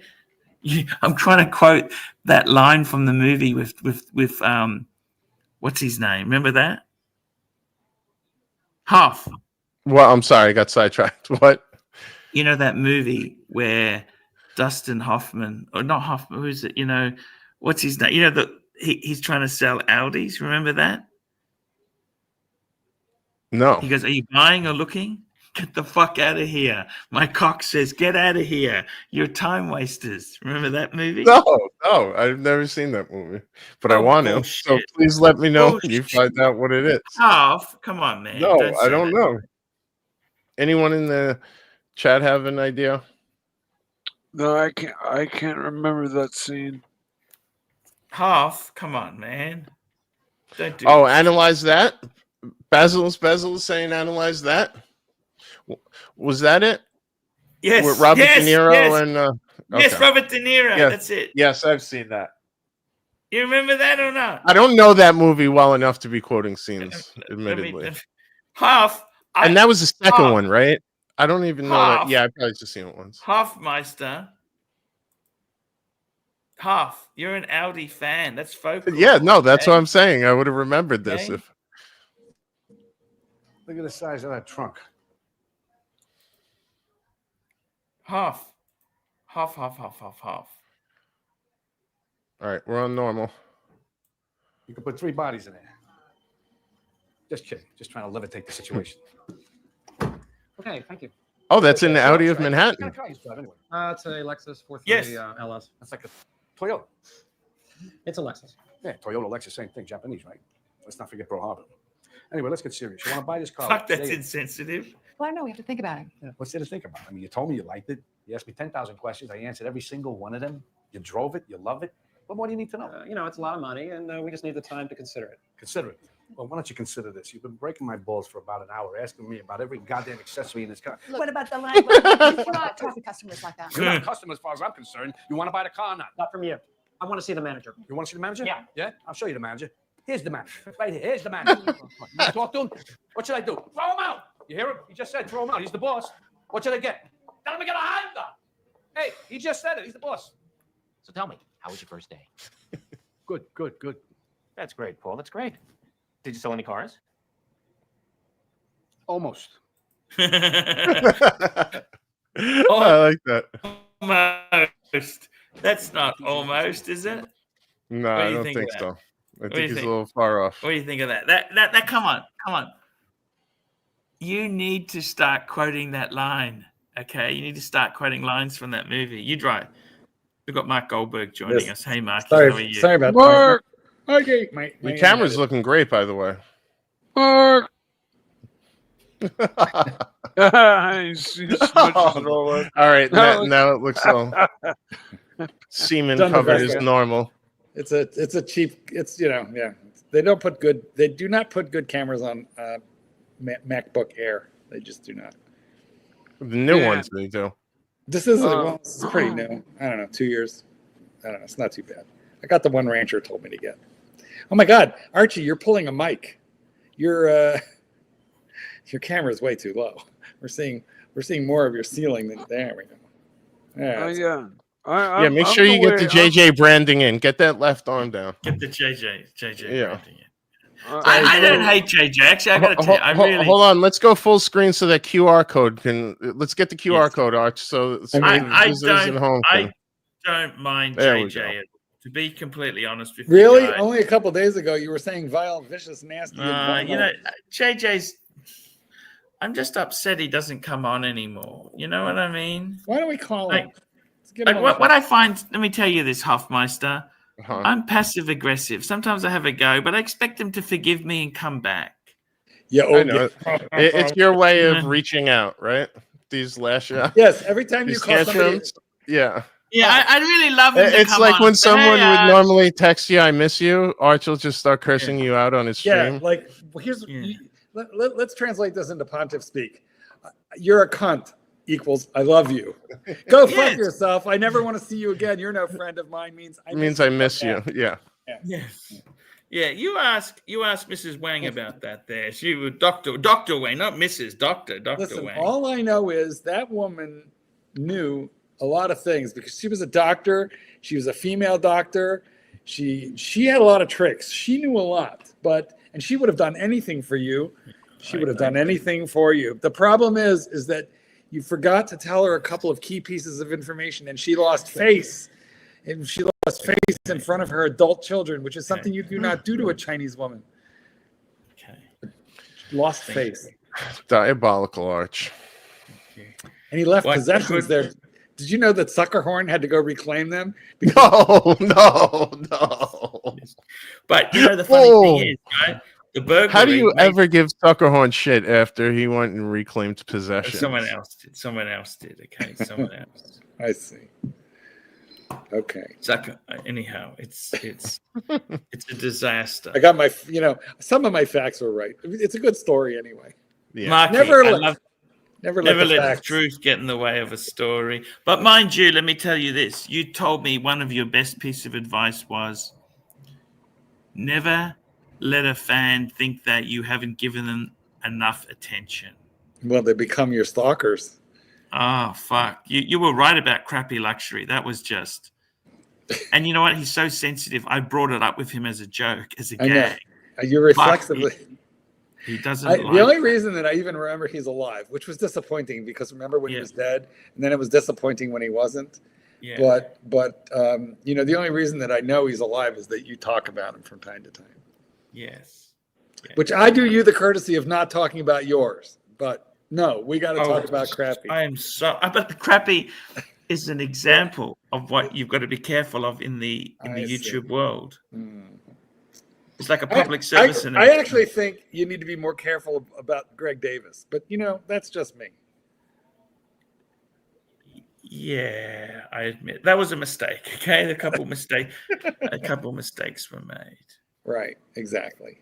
I'm trying to quote that line from the movie with what's his name? Remember that? Huff. Well, I'm sorry, I got sidetracked. What? You know that movie where Dustin Hoffman, or not Hoffman, who is it? What's his name? He's trying to sell Audis. Remember that? No. He goes, "Are you buying or looking? Get the fuck out of here." My cock says, "Get out of here. You're time wasters." Remember that movie? No, I've never seen that movie, but I want to. So please let me know when you find out what it is. Half, come on, man. No, I don't know. Anyone in the chat have an idea? No, I can't remember that scene. Half, come on, man. Don't do this. Analyze that. Basil is saying analyze that. Was that it? Yes. With Robert De Niro and yes, Robert De Niro. Yes. That's it. Yes, I've seen that. You remember that or not? I don't know that movie well enough to be quoting scenes, admittedly. Half. And that was the second one, right? I don't even know that. Yeah, I've probably just seen it once. Hofmeister. Half. You're an Audi fan. That's folklore. Yeah, no, that's what I'm saying. I would have remembered this if. Look at the size of that trunk. Half. All right, we're on normal. You can put 3 bodies in there. Just kidding. Just trying to levitate the situation. Okay, thank you. Oh, that's in the Audi of What Manhattan. kind of car you drive anyway? It's a Lexus 430 Yes. LS. That's like a Toyota. It's a Lexus. Yeah, Toyota, Lexus, same thing. Japanese, right? Let's not forget Pearl Harbor. Anyway, let's get serious. You want to buy this car? Fuck, that's Today? insensitive. Well, no, we have to think about it. Yeah, what's there to think about? I mean, you told me you liked it. You asked me 10,000 questions. I answered every single one of them. You drove it. You love it. What more do you need to know? You know, it's a lot of money, and we just need the time to consider it. Consider it. Well, why don't you consider this? You've been breaking my balls for about an hour, asking me about every goddamn accessory in this car. What about the language? We're not talking to customers like that. You're not a customer as far as I'm concerned. You want to buy the car or not? Not from you. I want to see the manager. You want to see the manager? Yeah. Yeah? I'll show you the manager. Here's the manager. Right here. Here's the manager. You want to talk to him? What should I do? Throw him out. You hear him? He just said throw him out. He's the boss. What should I get? Tell him to get a Honda. Hey, he just said it. He's the boss. So tell me, how was your first day? Good, good, good. That's great, Paul. That's great. Did you sell any cars? Almost. I like that. Almost. That's not almost, is it? No, What do I you don't think of think that? so. I do you think he's think? a little far off. What do you think of that? That come on. You need to start quoting that line. Okay, you need to start quoting lines from that movie. You drive. We've got Mark Goldberg joining us. Hey, Mark. How are you? Sorry about Mark. Okay, Your camera's looking great, by the way. Mark. He's All right, now it looks all semen Done the covered best. is normal. It's a cheap. It's yeah. They do not put good cameras on MacBook Air. They just do not. The new Yeah. ones they do. This is this is pretty new. I don't know, 2 years. I don't know. It's not too bad. I got the one Rancher told me to get. Oh my God, Archie, you're pulling a mic. Your camera is way too low. We're seeing more of your ceiling than there we go. Yeah, yeah. Yeah, make sure you get the JJ branding in. Get that left arm down. Get the JJ. Yeah. branding in. I don't hate JJ. Actually, I got to tell you, I really. Hold on, let's go full screen so that QR code can. Let's get the QR code, Arch. So I visitors at home can- don't mind There we JJ. To be completely honest with really? you, guys. Only a couple days ago, you were saying vile, vicious, nasty. and You know, JJ's. I'm just upset he doesn't come on anymore. You know what I mean? Why don't we call him? Like, Let's get him on what the I find. Let me tell you this, Hoffmeister. Uh-huh. I'm passive aggressive. Sometimes I have a go, but I expect him to forgive me and come back. Yeah, I know. It's your way of reaching out, right? These lash out. Yes, every time you These call somebody, tantrums. Yeah. Yeah, I really love him. to It's come like on when and say, someone "Hey, would normally text you, "I miss you." Arch will just start cursing you out on his stream. yeah, like here's. Let's translate this into Pontiff speak. You're a cunt equals I love you. Go fuck Yes. yourself. I never want to see you again. You're no friend of mine. Means I miss you. Yeah. Yes. Yeah, you ask Mrs. Wang about that there. She was Dr. Wang, not Mrs. Dr. Listen, Wang. all I know is that woman knew a lot of things because she was a doctor. She was a female doctor. She had a lot of tricks. She knew a lot, and she would have done anything for you. She would have done anything for you. The problem is that you forgot to tell her a couple of key pieces of information, and she lost face. And she lost face in front of her adult children, which is something you do not do to a Chinese woman. Okay. Lost face. Diabolical, Arch. And he left What? possessions there. Did you know that Suckerhorn had to go reclaim them? No. But you know the funny thing is, right? The burglary. How do you ever give Suckerhorn shit after he went and reclaimed possession? Someone else did. Okay, someone else. I see. Okay. Anyhow, it's a disaster. I got some of my facts were right. It's a good story anyway. Yeah. Marky, Never never let the let the facts. truth get in the way of a story. But mind you, let me tell you this. You told me one of your best piece of advice was never let a fan think that you haven't given them enough attention. Well, they become your stalkers. Oh, fuck. You were right about crappy luxury. That was just... And you know what? He's so sensitive. I brought it up with him as a joke, as a I know. gag. You reflexively. He doesn't The only reason that I even remember he's alive, which was disappointing because remember when he was dead, and then it was disappointing when he wasn't. Yeah. But you know, the only reason that I know he's alive is that you talk about him from time to time. Yes. Yeah. Which I do you the courtesy of not talking about yours. But no, we got to talk about Crappy. I am so. But Crappy is an example of what you've got to be careful of in the YouTube world. It's like a public service. I actually think you need to be more careful about Greg Davis, but you know, that's just me. Yeah, I admit that was a mistake. Okay, a couple mistakes were made. Right, exactly.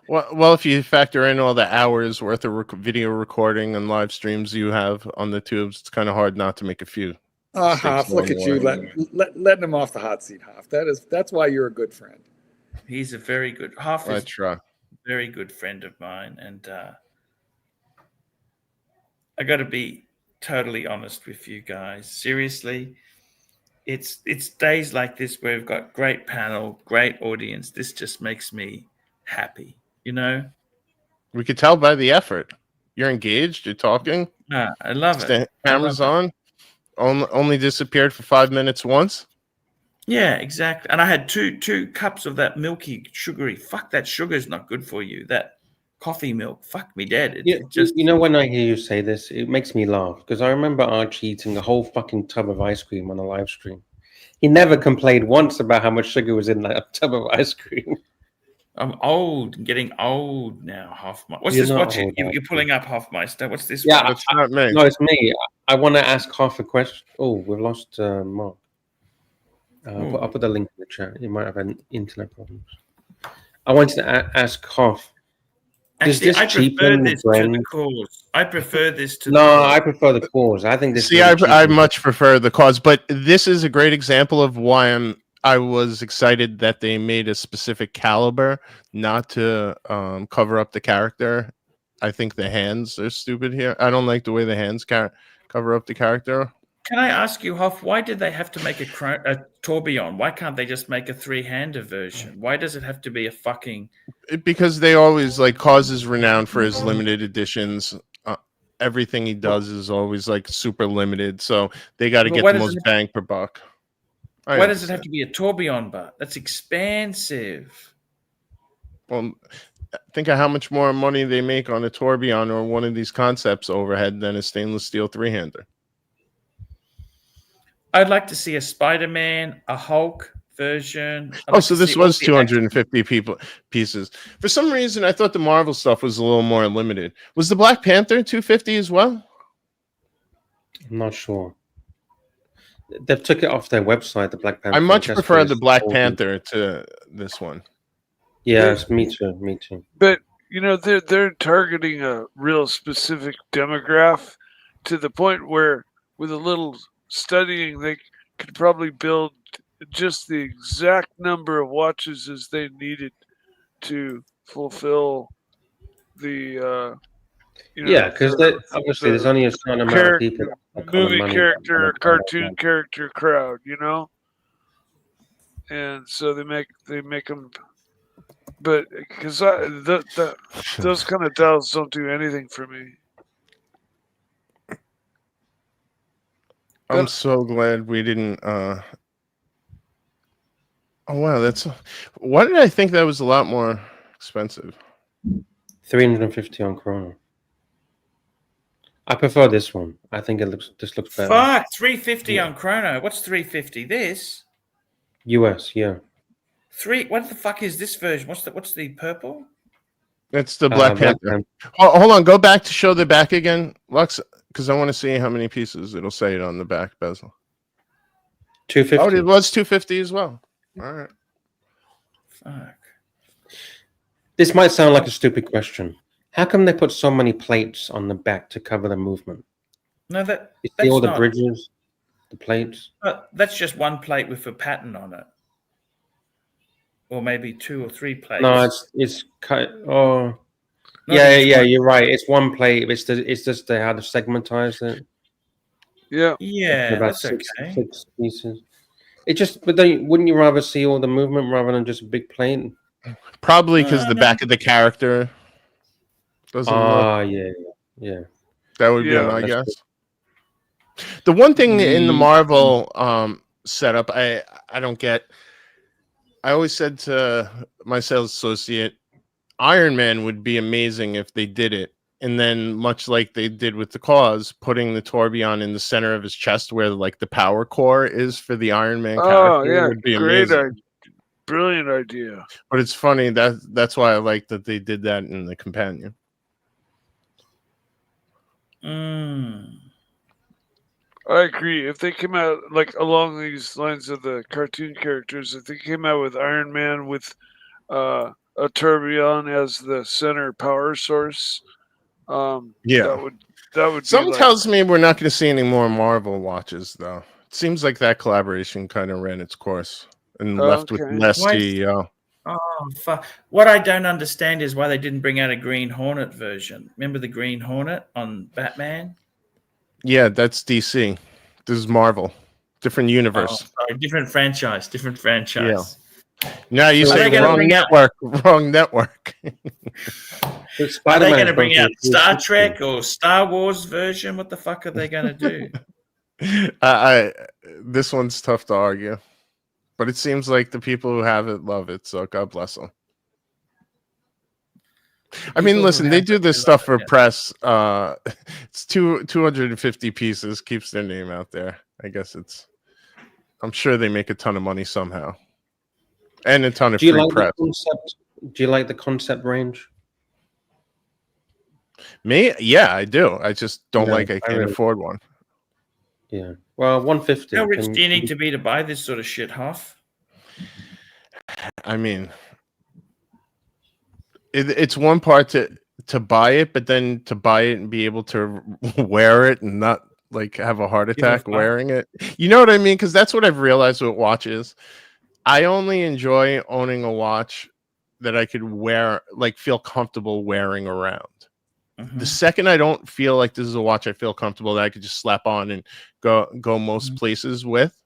Well, if you factor in all the hours worth of video recording and live streams you have on the tubes, it's kind of hard not to make a few. Hoff, look at you letting him off the hot seat, Hoff. That's why you're a good friend. He's a very good Hoff. I Is try. a very good friend of mine, and I got to be totally honest with you guys. Seriously, it's days like this where we've got great panel, great audience. This just makes me happy. You know, We could tell by the effort. You're engaged. You're talking. I love it. Cameras on. Only disappeared for 5 minutes once. Yeah, exactly. And I had two cups of that milky, sugary. Fuck, that sugar is not good for you. That coffee milk, fuck me dead. It just, you know, when I hear you say this, it makes me laugh because I remember Archie eating a whole fucking tub of ice cream on a live stream. He never complained once about how much sugar was in that tub of ice cream. I'm old, getting old now, Hoffmeister. What's You're this not watching? old, You're pulling up Hoffmeister. What's this? Yeah, one? It's not me. No, it's me. I want to ask Hoff a question. Oh, we've lost Mark. I'll put the link in the chat. You might have an internet problems. I wanted to ask Hoff. Actually, I prefer this to the KAWS. I prefer this to. I prefer the KAWS. I think this. See, I much prefer the KAWS, but this is a great example of why I was excited that they made a specific caliber, not to cover up the character. I think the hands are stupid here. I don't like the way the hands cover up the character. Can I ask you, Hoff, why did they have to make a tourbillon? Why can't they just make a three-hander version? Why does it have to be a fucking... Because they always, like, KAWS is renowned for his limited editions. Everything he does is always, like, super limited. So they got to get the most bang per buck. Why does it have to be a tourbillon bar? That's expensive. Well, think of how much more money they make on a tourbillon or one of these concepts overhead than a stainless steel three-hander. I'd like to see a Spider-Man, a Hulk version. So this was 250 pieces. For some reason, I thought the Marvel stuff was a little more limited. Was the Black Panther 250 as well? I'm not sure. They've took it off their website, the Black Panther. I much prefer the Black Panther to this one. Yes, me too. Me too. But you know, they're targeting a real specific demographic to the point where, with a little studying, they could probably build just the exact number of watches as they needed to fulfill the because obviously there's only a certain amount of people, movie character, cartoon character crowd, you know, and so they make them. But because those kind of dials don't do anything for me. I'm so glad we didn't. Oh wow, why did I think that was a lot more expensive? 350 on Chrono. I prefer this one. I think this looks better. Fuck, 350 on Chrono. What's 350? This US, yeah. What the fuck is this version? What's the purple? It's the Black Panther. Hold on, go back to show the back again, Lux, because I want to see how many pieces. It'll say it on the back bezel. 250. Oh, it was 250 as well. All right. Fuck. This might sound like a stupid question. How come they put so many plates on the back to cover the movement? No, that's all the bridges, the plates. That's just one plate with a pattern on it, or maybe 2 or 3 plates. No, it's cut. Oh, yeah. You're right. It's one plate. It's just how to segmentize it. Yeah, about that's okay. 6 pieces. But wouldn't you rather see all the movement rather than just a big plate? Probably because the back of the character doesn't look. Yeah. That would be my guess. The one thing in the Marvel setup I don't get, I always said to my sales associate, Iron Man would be amazing if they did it. And then, much like they did with the KAWS, putting the tourbillon in the center of his chest where like the power core is for the Iron Man Oh character yeah, would be great amazing. idea. Brilliant idea. But it's funny that's why I like that they did that in the companion. I agree. If they came out like along these lines of the cartoon characters, if they came out with Iron Man with a tourbillon as the center power source, Yeah. that would Something be like, tells me we're not going to see any more Marvel watches, though. It seems like that collaboration kind of ran its course and left with Okay. less Why- CEO. Oh, fuck. What I don't understand is why they didn't bring out a Green Hornet version. Remember the Green Hornet on Batman? Yeah, that's DC. This is Marvel. Different Oh, universe. sorry, different franchise. Now you So are say they gonna wrong bring out- network. Wrong network. Are they Spider-Man's going to bring gone out through Star 360. Trek or Star Wars version? What the fuck are they going to do? This one's tough to argue, but it seems like the people who have it love it. So God bless them. I mean, People listen, who they have do it, this they stuff love for it, yeah. press. It's 250 pieces, keeps their name out there. I guess I'm sure they make a ton of money somehow, and a ton of Do you free like press. the concept? Do you like the concept range? Me, yeah, I do. I just don't No, like I I can't really- afford one. Yeah. Well, 150. How rich Can- do you need to be to buy this sort of shit, Hoff? I mean, it's one part to buy it, but then to buy it and be able to wear it and not like have a heart a attack fuck. wearing it. You know what I mean? Because that's what I've realized with watches. I only enjoy owning a watch that I could wear, like feel comfortable wearing around. The second I don't feel like this is a watch I feel comfortable that I could just slap on and go most places with,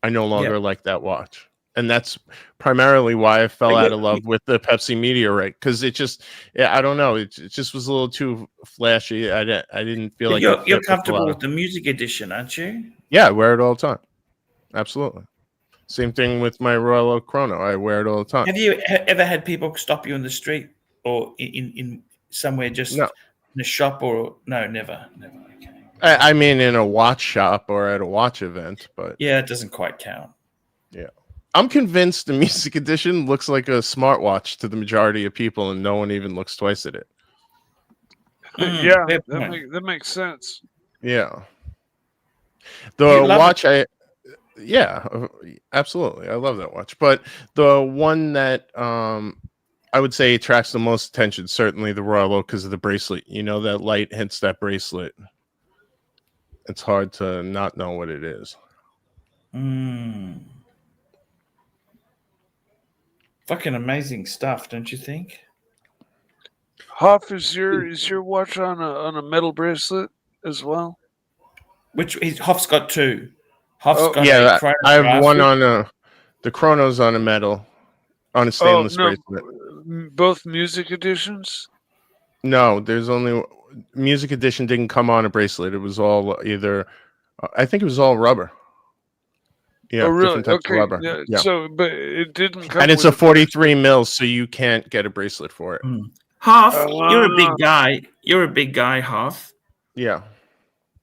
I no longer like that watch. And that's primarily why I fell out of love with the Pepsi Meteorite, because it just, I don't know, it just was a little too flashy. I didn't feel like You're it fit with a comfortable lot with of- the music edition, aren't you? Yeah, I wear it all the time. Absolutely. Same thing with my Royal Oak Chrono. I wear it all the time. Have you ever had people stop you in the street or in somewhere, just No. in a shop, or no? Never. Okay. I mean, in a watch shop or at a watch event, but Yeah, it doesn't quite count. yeah. I'm convinced the music edition looks like a smartwatch to the majority of people, and no one even looks twice at it. yeah, fair point. that makes sense. Yeah. You The love watch yeah, absolutely. I love that watch. But the one that I would say attracts the most attention, certainly the Royal Oak, because of the bracelet. You know, that light hits that bracelet. It's hard to not know what it is. Fucking amazing stuff, don't you think? Hoff, is your watch on a metal bracelet as well? Hoff's got two. Hoff's got Yeah, a I have chronograph. one on the Chrono's on a metal, on a stainless bracelet. Both music editions. No, there's only music edition didn't come on a bracelet. It was all either, I think it was all rubber. Yeah, Oh, really? different types Okay. of rubber. Yeah. So, but it didn't come. And it's with a 43 mil, so you can't get a bracelet for it. Hoff, you're a big guy. You're a big guy, Hoff. Yeah.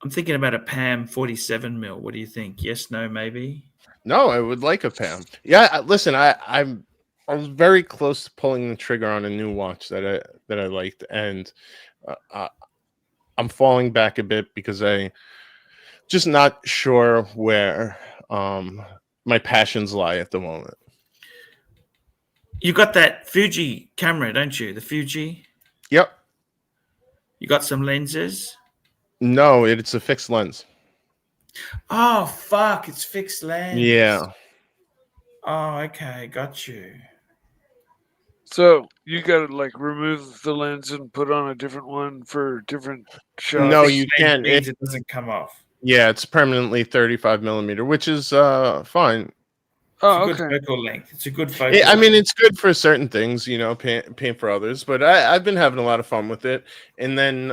I'm thinking about a PAM 47 mil. What do you think? Yes, no, maybe? No, I would like a PAM. Yeah, listen, I was very close to pulling the trigger on a new watch that I liked, and I'm falling back a bit because I just not sure where my passions lie at the moment. You got that Fuji camera, don't you? The Fuji. Yep. You got some lenses. No, it's a fixed lens. Oh fuck! It's fixed lens. Yeah. Oh, okay, got you. So you got to like remove the lens and put on a different one for different shots. No, you can't. Means it doesn't come off. Yeah, it's permanently 35 millimeter, which is fine. Oh, It's a good focal length. It's a good focal. I mean, it's good for certain things, you know, paint for others. But I've been having a lot of fun with it. And then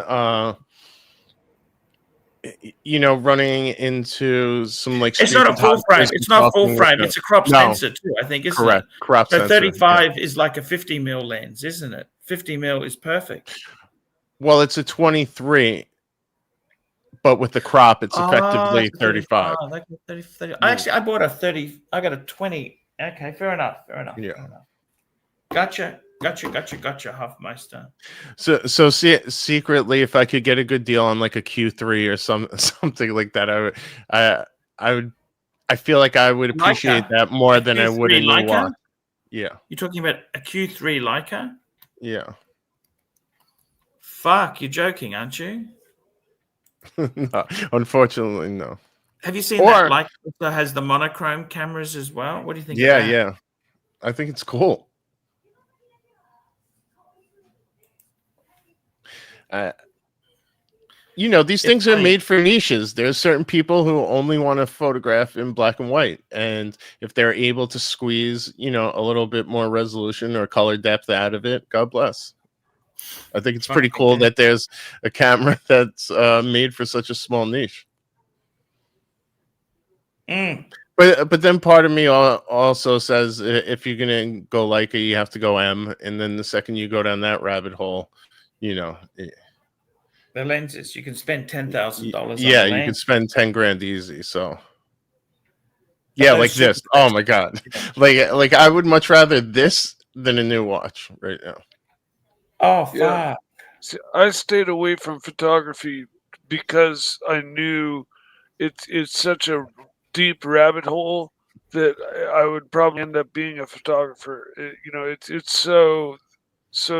you know, running into some like It's street not a full frame. photographers It's and not full talking with frame. them. It's a crop No, sensor too, I think, isn't correct. it? Crop So sensor. Yeah. 35 is like a 50 mil lens, isn't it? 50 mil is perfect. Well, it's a 23, but with the crop, it's Oh, effectively it's a 35. Like a 30. I bought a 30. I got a 20. Okay, fair enough. Fair enough. Yeah. Fair enough. Gotcha. Huffmeister. So secretly, if I could get a good deal on like a Q3 or something like that, I feel like I would appreciate Leica. that more A than I would a Q3 new Leica? watch. Yeah. You're talking about a Q3 Leica? Yeah. Fuck, you're joking, aren't you? No, unfortunately, no. Have you seen Or- that Leica also has the monochrome cameras as well? What do you think Yeah, of that? yeah. I think it's cool. You know, these things are funny. made for niches. There's certain people who only want to photograph in black and white. And if they're able to squeeze, you know, a little bit more resolution or color depth out of it, God bless. I think it's pretty cool that there's a camera that's made for such a small niche. But then part of me also says if you're gonna go Leica, you have to go M, and then the second you go down that rabbit hole, you know, The lenses, you can spend $10,000. yeah, on a you lens. could spend 10 grand easy. So But yeah, those like super this. Oh my god, like I would much rather this than a new watch right now. Oh fuck! Yeah. See, I stayed away from photography because I knew it's such a deep rabbit hole that I would probably end up being a photographer. You know, it's so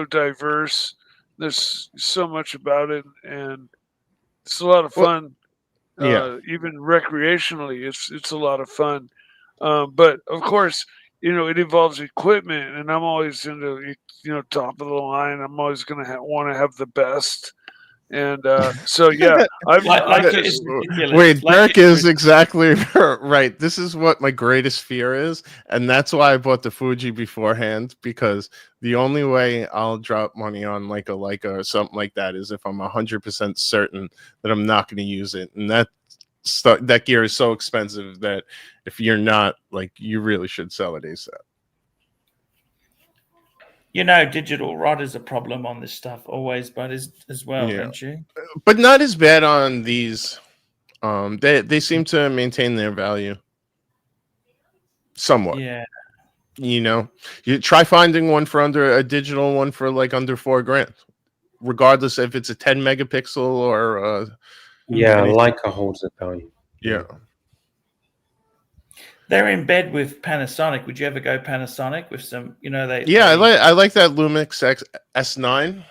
diverse. There's so much about it, and it's a lot of fun. Yeah. Even recreationally, it's a lot of fun. But of course, you know, it involves equipment, and I'm always into, you know, top of the line. I'm always going to want to have the best. And so, yeah, Leica is ridiculous. Wait, Leica Derek is exactly right. This is what my greatest fear is, and that's why I bought the Fuji beforehand, because the only way I'll drop money on like a Leica or something like that is if I'm 100% certain that I'm not going to use it, and that gear is so expensive that if you're not, like, you really should sell it ASAP. You know, digital rot is a problem on this stuff always, but as well, Yeah. don't you? But not as bad on these. They seem to maintain their value somewhat. Yeah. You know, you try finding one for under a digital one for like under $4 grand, regardless if it's a 10 megapixel or yeah, anything. Leica holds the value. Yeah. They're in bed with Panasonic. Would you ever go Panasonic with some? You know, I like that Lumix S9.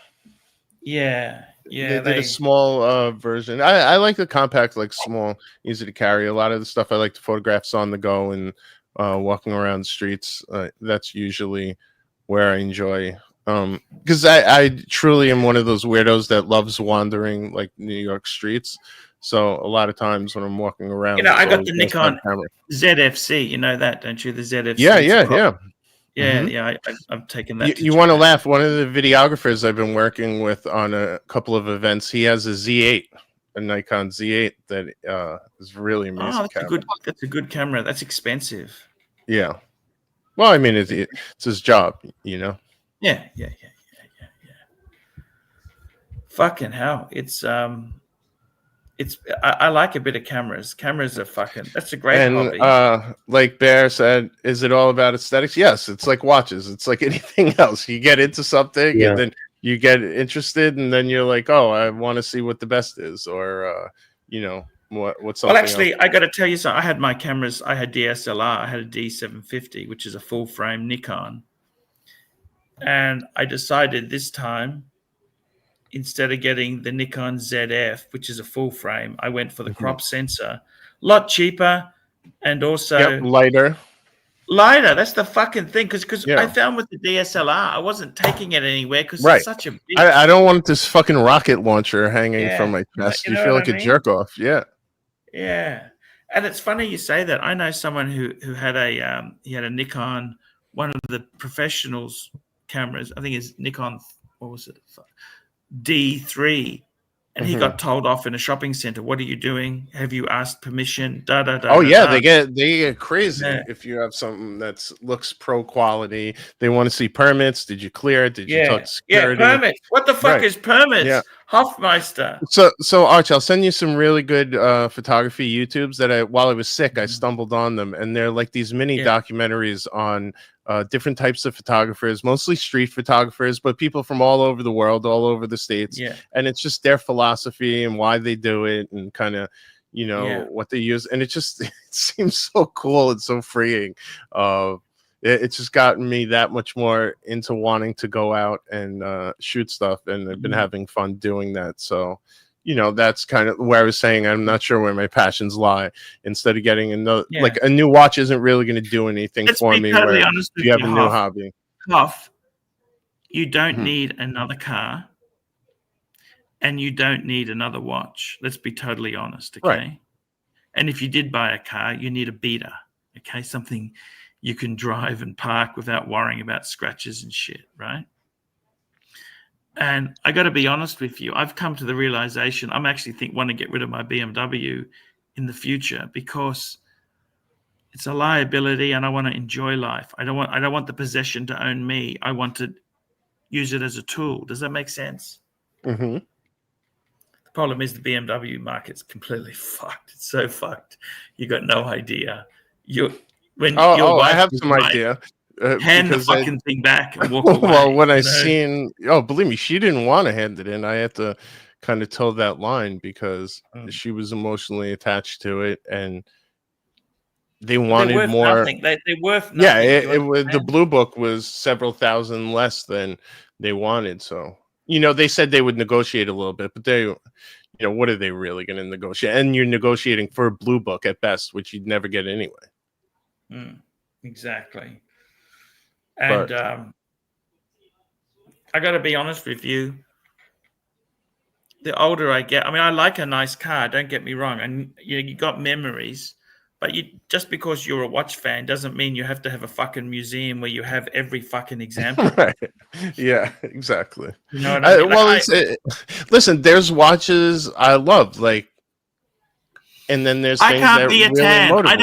Yeah, They did a small version. I like the compact, like small, easy to carry. A lot of the stuff I like to photographs on the go and walking around the streets. That's usually where I enjoy. Because I truly am one of those weirdos that loves wandering like New York streets. So a lot of times when I'm walking around, You know, I got always the nice to have Nikon a camera. ZFC. You know that, don't you? The ZFC. Yeah. Yeah, Mhm. yeah. I've taken that. You want to laugh? One of the videographers I've been working with on a couple of events, he has a Z8, a Nikon Z8 that is really amazing. Oh, camera. that's a good camera. That's expensive. Yeah. Well, I mean, it's his job, you know. Yeah. Fucking hell, I like a bit of cameras. Cameras are fucking. That's a great hobby. Like Bear said, is it all about aesthetics? Yes, it's like watches. It's like anything else. You get into something, and then you get interested, and then you're like, oh, I want to see what the best is, or you know, what's something. Well, actually, else. I got to tell you something. I had my cameras. I had DSLR. I had a D750, which is a full frame Nikon, and I decided this time, instead of getting the Nikon ZF, which is a full frame, I went for the crop sensor. A lot cheaper, and also lighter. That's the fucking thing, because I found with the DSLR, I wasn't taking it anywhere because it's such a big. I don't want this fucking rocket launcher hanging from my chest. You feel like a jerk off. Yeah. Yeah, and it's funny you say that. I know someone who had a Nikon, one of the professionals cameras. I think it's Nikon. What was it? D3, And he got told off in a shopping center. What are you doing? Have you asked permission? Da da da. Oh da, yeah, da. they get crazy if you have something that looks pro quality. They want to see permits. Did you clear it? Did you talk to security? Permits. What the fuck Right. is permits? Yeah. Hofmeister. So Arch, I'll send you some really good photography YouTubes that while I was sick, I stumbled on them, and they're like these mini documentaries on different types of photographers, mostly street photographers, but people from all over the world, all over the States. Yeah. And it's just their philosophy and why they do it and kind of, what they use. And it seems so cool and so freeing. It's just gotten me that much more into wanting to go out and shoot stuff. And I've been having fun doing that. So, that's kind of where I was saying I'm not sure where my passions lie. Instead of getting like a new watch isn't really going to do anything for me. Totally where honest with you have a new Hoff. hobby. Hoff, you don't need another car, and you don't need another watch. Let's be totally honest, okay? Right. And if you did buy a car, you need a beater, okay? Something you can drive and park without worrying about scratches and shit, right? And I got to be honest with you, I've come to the realization I'm actually want to get rid of my BMW in the future because it's a liability, and I want to enjoy life. I don't want the possession to own me. I want to use it as a tool. Does that make sense? Mm-hmm. The problem is the BMW market's completely fucked. It's so fucked. You got no idea. I have some idea. Hand the fucking thing back and walk away. Well, when I seen, believe me, she didn't want to hand it in. I had to kind of toe that line because she was emotionally attached to it, and they wanted more. They're worth nothing. Yeah, the blue book was several thousand less than they wanted. So, they said they would negotiate a little bit, but they, what are they really going to negotiate? And you're negotiating for a blue book at best, which you'd never get anyway. Exactly. And I got to be honest with you. The older I get, I like a nice car. Don't get me wrong, and you got memories. But just because you're a watch fan doesn't mean you have to have a fucking museum where you have every fucking example. Right. Yeah, exactly. You know what I mean? Listen, there's watches I love, and then there's things that be a really tan. motivate.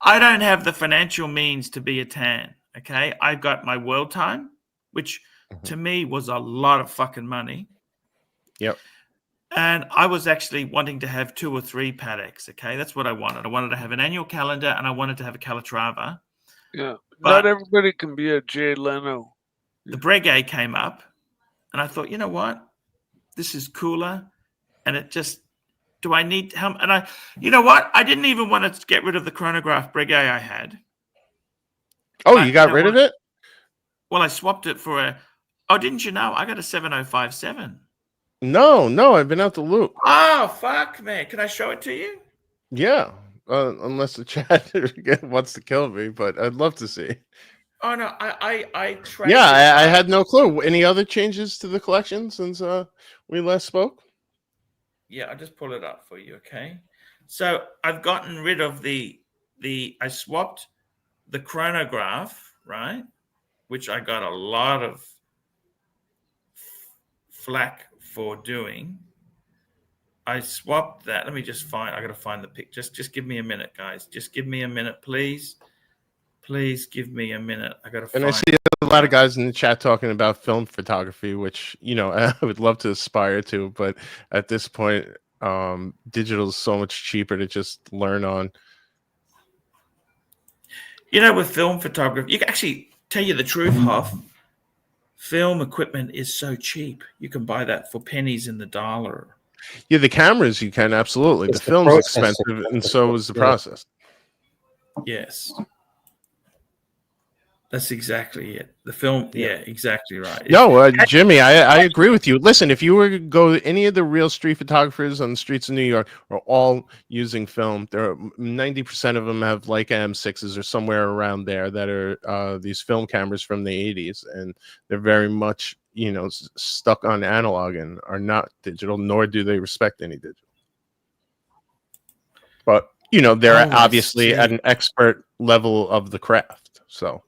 I don't have the financial means to be a tan. Okay, I got my world time, which to me was a lot of fucking money. Yep. And I was actually wanting to have 2 or 3 Pateks. Okay, that's what I wanted. I wanted to have an annual calendar, and I wanted to have a Calatrava. Yeah, but not everybody can be a Jay Leno. The Breguet came up, and I thought, you know what, this is cooler, and it just. Do I need help? And you know what? I didn't even want to get rid of the chronograph Breguet I had. Oh, you got rid of it? Well, I swapped it for a. Oh, didn't you know? I got a 7057. No, I've been out the loop. Oh, fuck, man. Can I show it to you? Yeah, unless the chat wants to kill me, but I'd love to see. Oh, no, I tried. Yeah, I had no clue. Any other changes to the collection since we last spoke? Yeah, I'll just pull it up for you, okay? So I've gotten rid of I swapped the chronograph, right? Which I got a lot of flack for doing. I swapped that. Let me just I got to find the pic. Just give me a minute, guys. Just give me a minute, please. Please give me a minute. I got to find. And I see a lot of guys in the chat talking about film photography, which, I would love to aspire to, but at this point, digital is so much cheaper to just learn on. With film photography, you can actually tell you the truth, Hoff. Film equipment is so cheap. You can buy that for pennies in the dollar. Yeah, the cameras you can, absolutely. The film's expensive, and so is the process. Yes. That's exactly it. The film, yeah, exactly right. No, Jimmy, I agree with you. Listen, if you were to go, any of the real street photographers on the streets of New York are all using film. 90% of them have Leica M6s or somewhere around there that are these film cameras from the 80s, and they're very much, stuck on analog and are not digital, nor do they respect any digital. But, they're obviously at an expert level of the craft, so.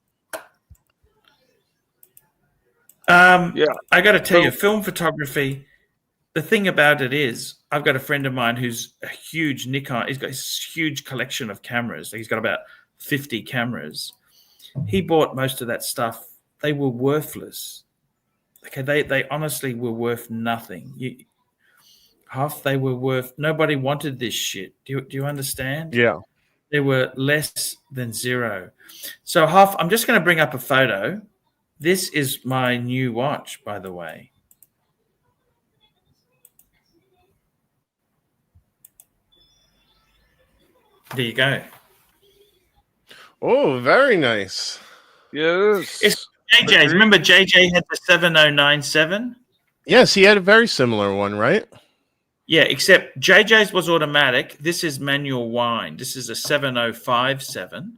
I got to tell you, film photography, the thing about it is, I've got a friend of mine who's a huge Nikon. He's got this huge collection of cameras. He's got about 50 cameras. He bought most of that stuff. They were worthless. Okay, they honestly were worth nothing. Half they were worth. Nobody wanted this shit. Do you understand? Yeah. They were less than zero. So half. I'm just going to bring up a photo. This is my new watch, by the way. There you go. Oh, very nice. Yes. It's JJ's. Remember JJ had the 7097? Yes, he had a very similar one, right? Yeah, except JJ's was automatic. This is manual wind. This is a 7057.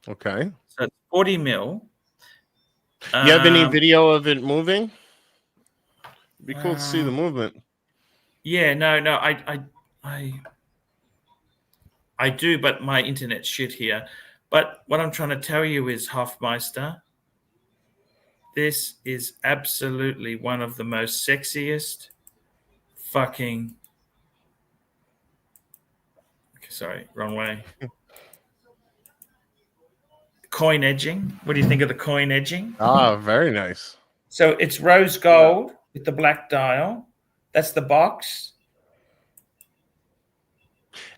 Okay. So it's 40 mil. You have any video of it moving? It'd be cool to see the movement. Yeah, no, I do, but my internet's shit here. But what I'm trying to tell you is, Hofmeister, this is absolutely one of the most sexiest fucking... Okay, sorry, wrong way. Coin edging. What do you think of the coin edging? Ah, very nice. So it's rose gold with the black dial. That's the box.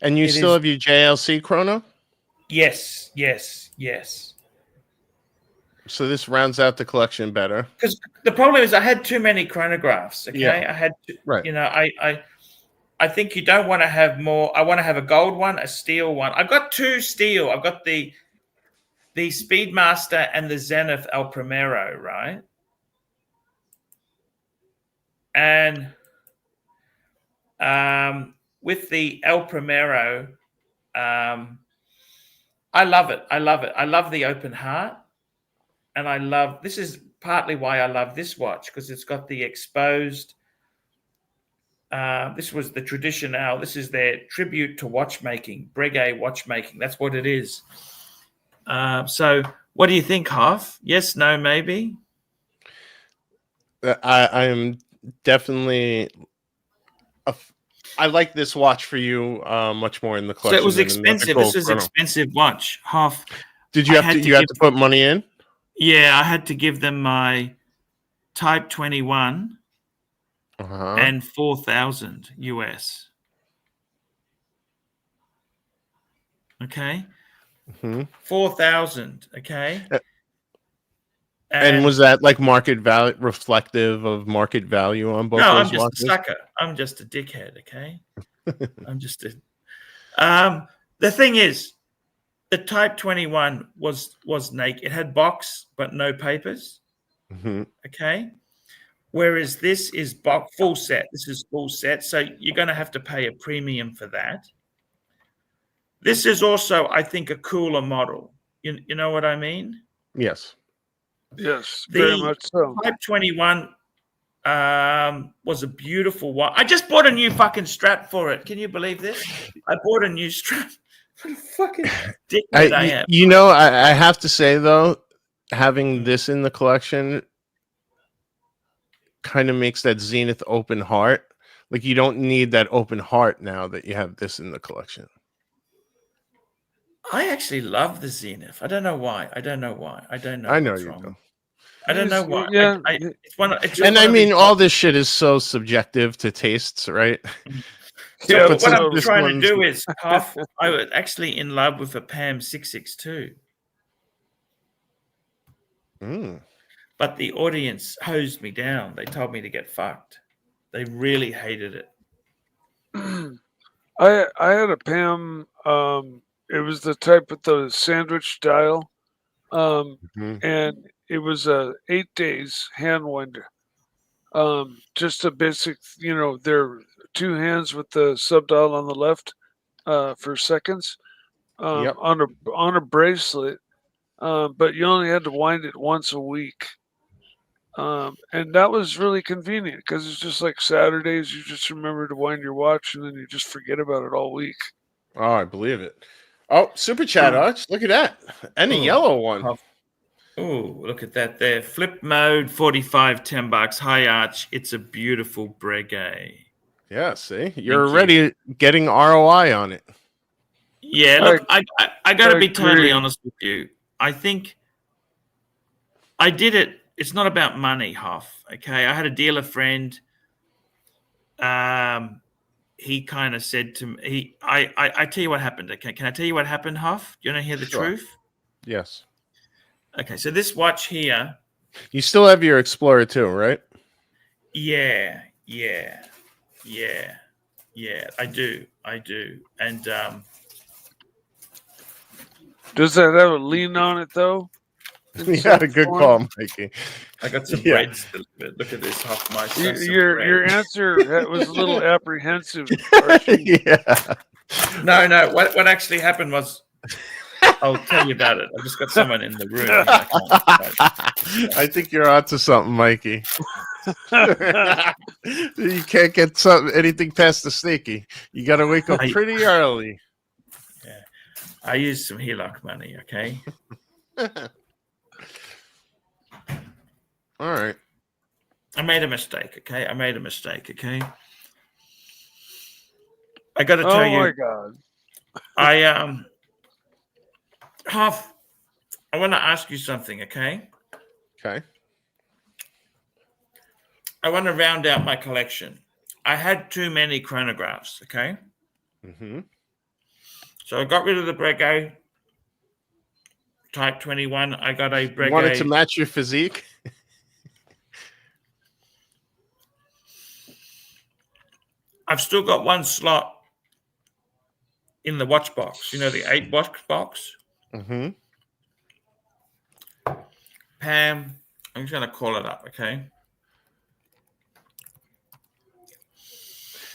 And you still have your JLC chrono? Yes, yes, yes. So this rounds out the collection better. Because the problem is I had too many chronographs. Okay, Yeah. I had, Right. you know, I think you don't want to have more. I want to have a gold one, a steel one. I've got two steel. I've got the Speedmaster and the Zenith El Primero, right? And with the El Primero, I love it. I love it. I love the open heart. And I love, this is partly why I love this watch, because it's got the exposed, this was the Traditional. This is their tribute to watchmaking, Breguet watchmaking. That's what it is. So what do you think, Hoff? Yes, no, maybe? I am definitely... I like this watch for you much more in the collection. So it was expensive. This is an expensive watch. Hoff. Did you have to? You had to put money in? Yeah, I had to give them my Type 21 and 4,000 US. Okay, 4,000. Okay. And was that like market value, reflective of market value on both? No, those I'm just watches? a sucker. I'm just a dickhead. Okay, I'm just a. The thing is, the Type 21 was naked. It had box but no papers. Okay, whereas this is box full set. This is full set, so you're going to have to pay a premium for that. This is also, I think, a cooler model. You know what I mean? Yes. Yes, very much so. Type 21 was a beautiful one. I just bought a new fucking strap for it. Can you believe this? I bought a new strap. What a fucking dickhead I am. You know, I have to say, though, having this in the collection kind of makes that Zenith open heart. Like, you don't need that open heart now that you have this in the collection. I actually love the Zenith. I don't know why. I don't know why. I don't know. I know what's you wrong. do. I don't know why. Yeah. It's one. It's just And one I of mean, these- all this shit is so subjective to tastes, right? Yeah, but what I'm this trying to one's- do is, Hoff, I was actually in love with a PAM 662. But the audience hosed me down. They told me to get fucked. They really hated it. I had a PAM. It was the type with the sandwich dial, and it was 8 days hand winder. Just a basic, you know, there 2 hands with the subdial on the left for seconds on a bracelet, but you only had to wind it once a week. And that was really convenient because it's just like Saturdays, you just remember to wind your watch and then you just forget about it all week. Oh, I believe it. Oh, super chat, Arch. Look at that. And a yellow one. Oh, look at that there. Flip mode, 45, $10. Hi, Arch. It's a beautiful Breguet. Yeah, see, you're you. already getting ROI on it. Yeah, look, I got to be totally agree. honest with you. I think I did it. It's not about money, Huff. Okay, I had a dealer friend. He kind of said to me, I tell you what happened. Okay, can I tell you what happened, Huff? Do you want to hear the Sure. truth? Yes. Okay, so this watch here. You still have your Explorer too, right? Yeah. I do, and Does that have a lean on it though? Yeah, good call, Mikey. I got some Yeah. breads delivered. Look at this, Huff. My stuff, some Your bread. answer was a little apprehensive, Archie. Yeah. No. What actually happened was, I'll tell you about it. I just got someone in the room. I think you're onto something, Mikey. You can't get anything past the sneaky. You got to wake up pretty early. Yeah, I used some HELOC money. Okay. All right. I made a mistake. Okay. I got to tell you. Oh my God. Huff, I want to ask you something. Okay. Okay. I want to round out my collection. I had too many chronographs. Okay. Mm-hmm. So I got rid of the Breguet Type 21. I got a Breguet. You wanted to match your physique? I've still got one slot in the watch box. You know, the 8 watch box. Mm-hmm. Pam, I'm just going to call it up, okay?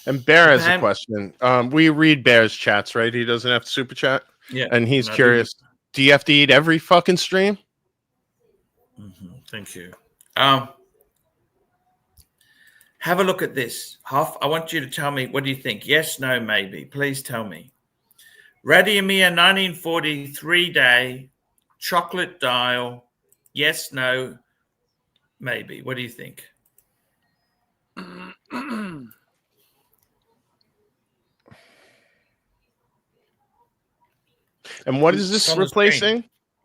And Bear has a question. We read Bear's chats, right? He doesn't have to super chat. Yeah. And he's curious. Do you have to eat every fucking stream? Mm-hmm. Thank you. Have a look at this. Huff, I want you to tell me, what do you think? Yes, no, maybe. Please tell me. Radiomir 1943 day, chocolate dial. Yes, no, maybe. What do you think? And what is this replacing?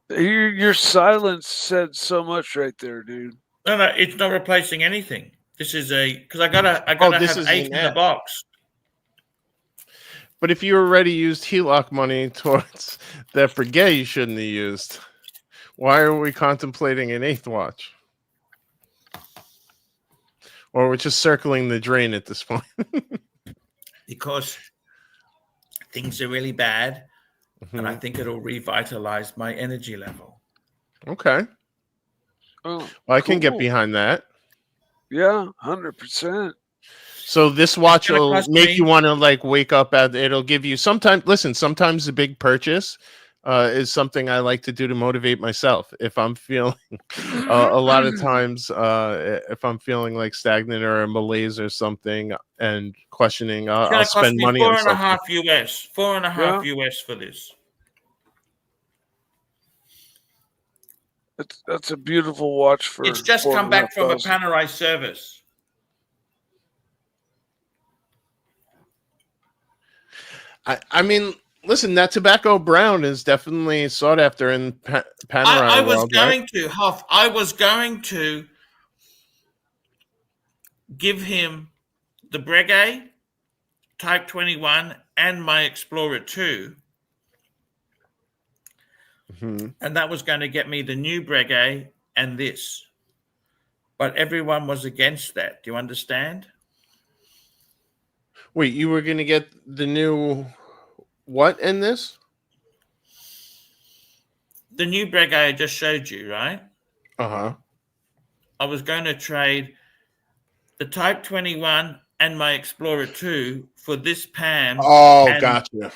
Your silence said so much right there, dude. No, it's not replacing anything. This is because I gotta this have is 8 an in the app. box. But if you already used HELOC money towards that Breguet, you shouldn't have used. Why are we contemplating an 8th watch? Or we're just circling the drain at this point. Because things are really bad, and I think it'll revitalize my energy level. Okay. Oh, well, I can get behind that. Yeah, 100%. So this watch will make you want to like wake up it'll give you sometimes the big purchase is something I like to do to motivate myself. If I'm feeling a lot of times if I'm feeling like stagnant or a malaise or something and questioning, I'll spend money on something. $4.5 US for this. That's a beautiful watch for. It's just come back from a Panerai service. I mean, listen, that tobacco brown is definitely sought after in Panerai. I was going to, Huff, I was going to give him the Breguet Type 21 and my Explorer 2. Mm-hmm. And that was going to get me the new Breguet and this. But everyone was against that. Do you understand? Wait, you were going to get the new what in this? The new Breguet I just showed you, right? Uh-huh. I was going to trade the Type 21 and my Explorer 2 for this Pam. Oh, gotcha.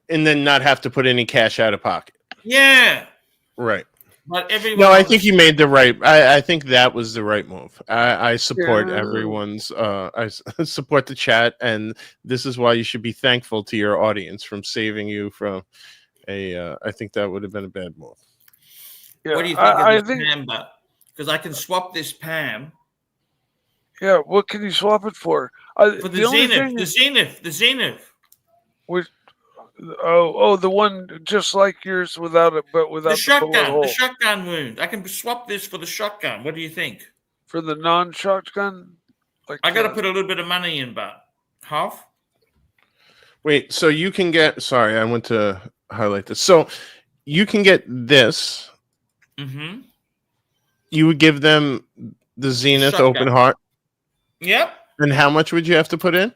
And then not have to put any cash out of pocket. Yeah. Right. But everyone I think you made the right. I think that was the right move. I support everyone's. I support the chat, and this is why you should be thankful to your audience from saving you from a. I think that would have been a bad move. Yeah, what do you think of this Pam? Because I can swap this Pam. Yeah, what can you swap it for? For the only thing the Zenith. was the one just like yours without it, but without the bullet hole. The shotgun wound. I can swap this for the shotgun. What do you think? For the non-shotgun, like I got to put a little bit of money in, but half. Wait, so you can get? Sorry, I went to highlight this. So you can get this. Mm-hmm. You would give them the Zenith Shotgun. open heart. Yep. And how much would you have to put in?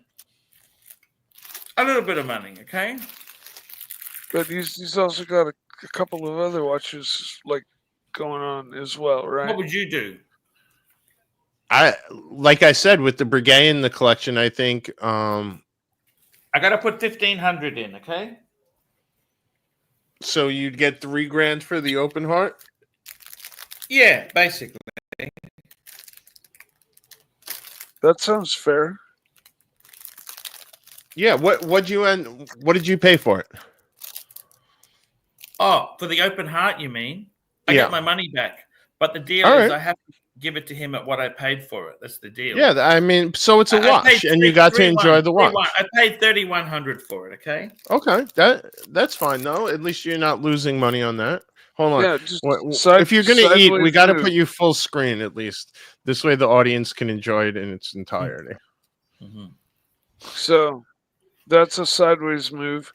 A little bit of money, okay? But he's also got a couple of other watches like going on as well, right? What would you do? Like I said, with the Breguet in the collection, I think I got to put 1,500 in, okay? So you'd get $3,000 for the open heart? Yeah, basically. That sounds fair. Yeah. What did you pay for it? Oh, for the open heart, you mean? I Yeah. get my money back. But the deal All is right. I have to give it to him at what I paid for it. That's the deal. Yeah, I mean, so it's a I watch, paid and you got to enjoy the watch. I paid 3,100 for it, okay? Okay, that's fine though. At least you're not losing money on that. Hold on. Yeah, just If you're gonna eat, we sideways got to move. put you full screen at least. This way, the audience can enjoy it in its entirety. Mm-hmm. So that's a sideways move.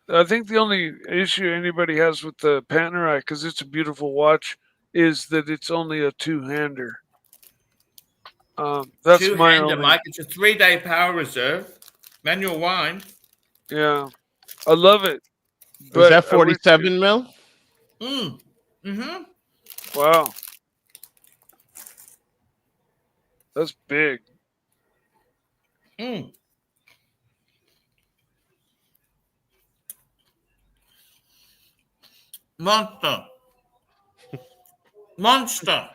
I think the only issue anybody has with the Panerai, because it's a beautiful watch, is that it's only a two-hander. That's my Two-hander, only. Mike. It's a 3-day power reserve. Manual wind. Yeah, I love it. Is But that 47 mil? Mm-hmm. Wow, that's big. Mm. Monster. Monster.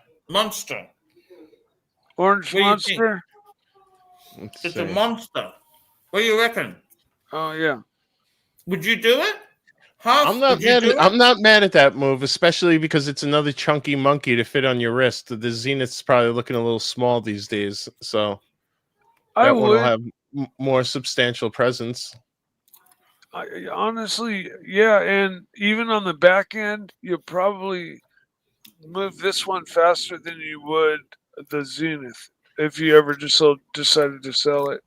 Orange What do you think? Monster. It's a monster. What do you reckon? Oh yeah. Would you do it? Half, I'm not mad. I'm not mad at that move, especially because it's another chunky monkey to fit on your wrist. The Zenith's probably looking a little small these days, so I that one will would. have more substantial presence. Honestly, yeah, and even on the back end, you probably move this one faster than you would the Zenith if you ever just decided to sell it.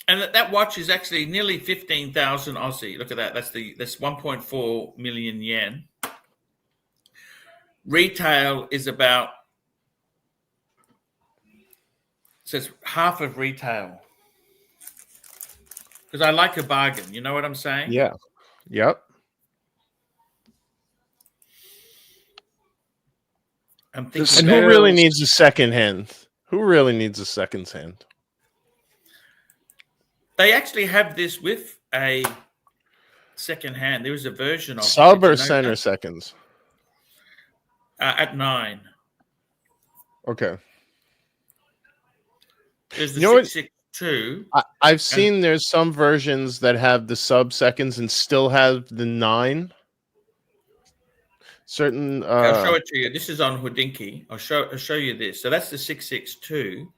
And that watch is actually nearly 15,000 Aussie. Look at that. That's 1.4 million yen. Retail is about, says half of retail. Because I like a bargain. You know what I'm saying? Yeah. Yep. I'm thinking. And who really needs a second hand? Who really needs a second hand? They actually have this with a second hand. There is a version of Sub it. or Did you know center that? seconds? At 9. Okay. There's the You know what? 662. I've seen there's some versions that have the sub seconds and still have the 9. Certain. I'll show it to you. This is on Houdinki. I'll show you this. So that's the 662.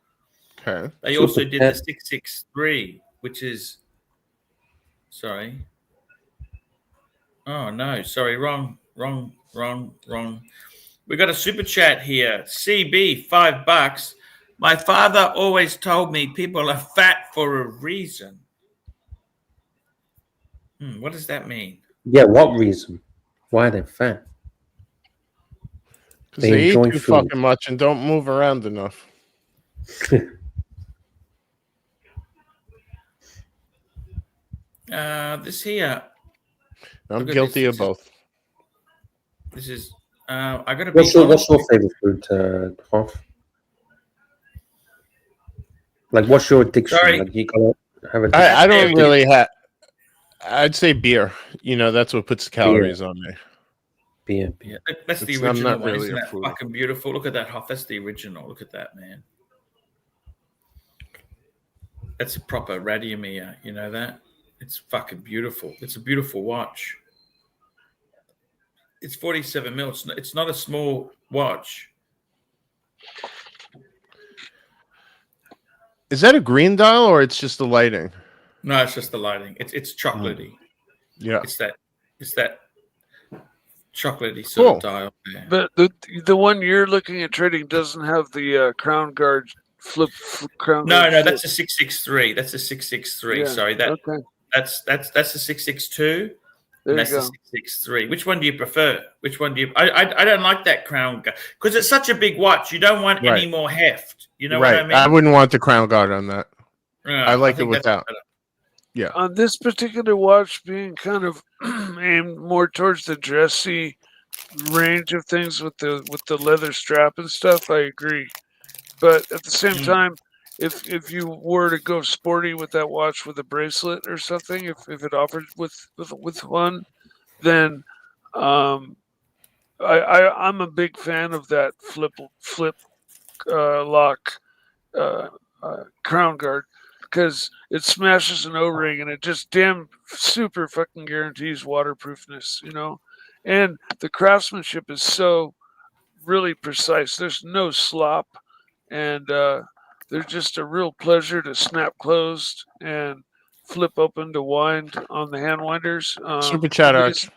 Okay. They also did the 663, which is. Sorry. Oh no! Sorry, wrong. We got a super chat here. CB, $5. My father always told me people are fat for a reason. What does that mean? Yeah, what reason? Why they're fat? Because they eat too fucking much and don't move around enough. This here. I'm guilty of both. This is. I gotta be. What's your favorite food, Hoff? Like, what's your addiction? Sorry. Like, you gotta have a. I don't really have. I'd say beer. You know, that's what puts the calories on me. Beer. That's the I'm original not one. really Isn't a that food. fucking beautiful? Look at that, Hoff. That's the original. Look at that, man. That's a proper Radiomir. You know that? It's fucking beautiful. It's a beautiful watch. It's 47 mil. It's not a small watch. Is that a green dial or it's just the lighting? No, it's just the lighting. It's chocolatey. Yeah. It's that chocolatey sort Cool. of dial. Yeah. But the one you're looking at trading doesn't have the crown guard flip crown No, guard. no, flip. that's a 663. That's a 663. Yeah, Sorry, okay. that's a 662. There And you that's the go. 663. Which one do you prefer? Which one do you? I don't like that crown guard because it's such a big watch. You don't want any more heft. You know what I mean? I wouldn't want the crown guard on that. Yeah, I like it think that's without. better. Yeah. On this particular watch being kind of aimed more towards the dressy range of things with the leather strap and stuff, I agree. But at the same time, if you were to go sporty with that watch with a bracelet or something, if it offered with one, then I'm a big fan of that flip lock crown guard, because it smashes an O-ring and it just damn super fucking guarantees waterproofness, you know? And the craftsmanship is so really precise. There's no slop, and they're just a real pleasure to snap closed and flip open to wind on the hand winders. Super chat, Arch.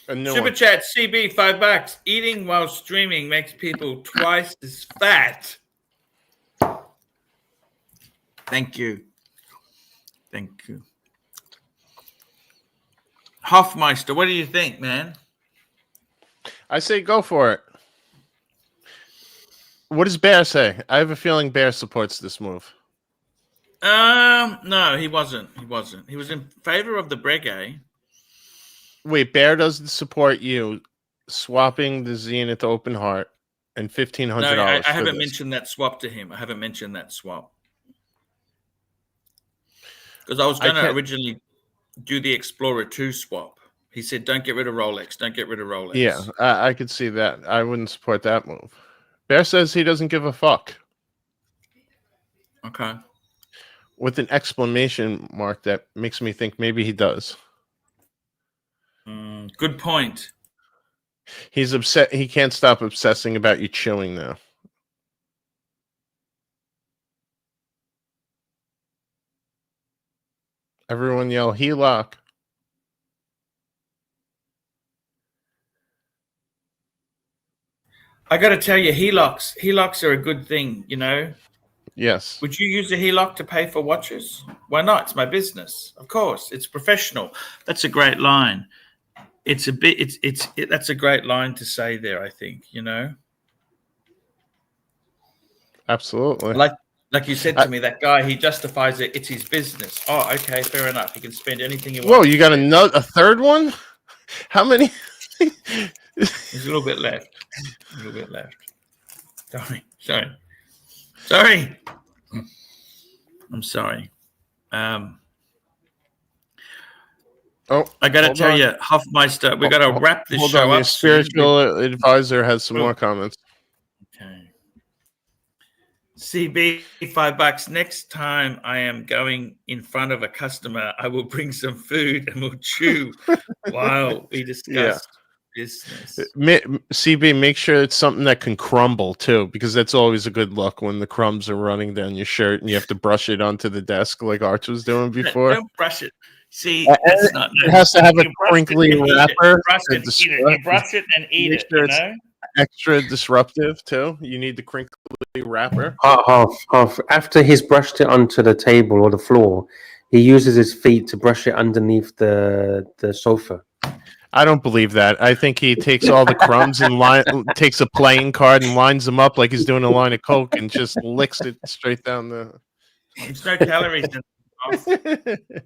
Super chat, CB, $5. Eating while streaming makes people twice as fat. Thank you. Thank you. Hofmeister, what do you think, man? I say go for it. What does Bear say? I have a feeling Bear supports this move. No, he wasn't. He wasn't. He was in favor of the Breguet. Wait, Bear doesn't support you swapping the Zenith Open Heart and $1,500. No, I haven't mentioned that swap to him. I haven't mentioned that swap. Because I was going to originally do the Explorer 2 swap. He said, don't get rid of Rolex. Don't get rid of Rolex. Yeah, I could see that. I wouldn't support that move. Bear says he doesn't give a fuck. Okay. With an exclamation mark that makes me think maybe he does. Good point. He's upset. He can't stop obsessing about you chewing now. Everyone yell, HELOC. I got to tell you, HELOCs are a good thing, you know? Yes. Would you use a HELOC to pay for watches? Why not? It's my business. Of course, it's professional. That's a great line. That's a great line to say there, I think, you know? Absolutely. Like you said to me, that guy, he justifies it. It's his business. Oh, okay, fair enough. He can spend anything he wants. Whoa, you got a third one? How many? There's a little bit left. A little bit left. Sorry. I'm sorry. I got to tell you, Hofmeister, we got to wrap this show up. Your spiritual advisor has some more comments. Okay. CB, $5. Next time I am going in front of a customer, I will bring some food and we'll chew while we discuss business. CB, make sure it's something that can crumble too, because that's always a good look when the crumbs are running down your shirt and you have to brush it onto the desk like Arch was doing before. Don't brush it. See, it has to have a crinkly wrapper. You brush it and eat it, you know? Extra disruptive too. You need the crinkly wrapper. Half. After he's brushed it onto the table or the floor, he uses his feet to brush it underneath the sofa. I don't believe that. I think he takes all the crumbs and takes a playing card and lines them up like he's doing a line of coke and just licks it straight down the. There's no calories in it.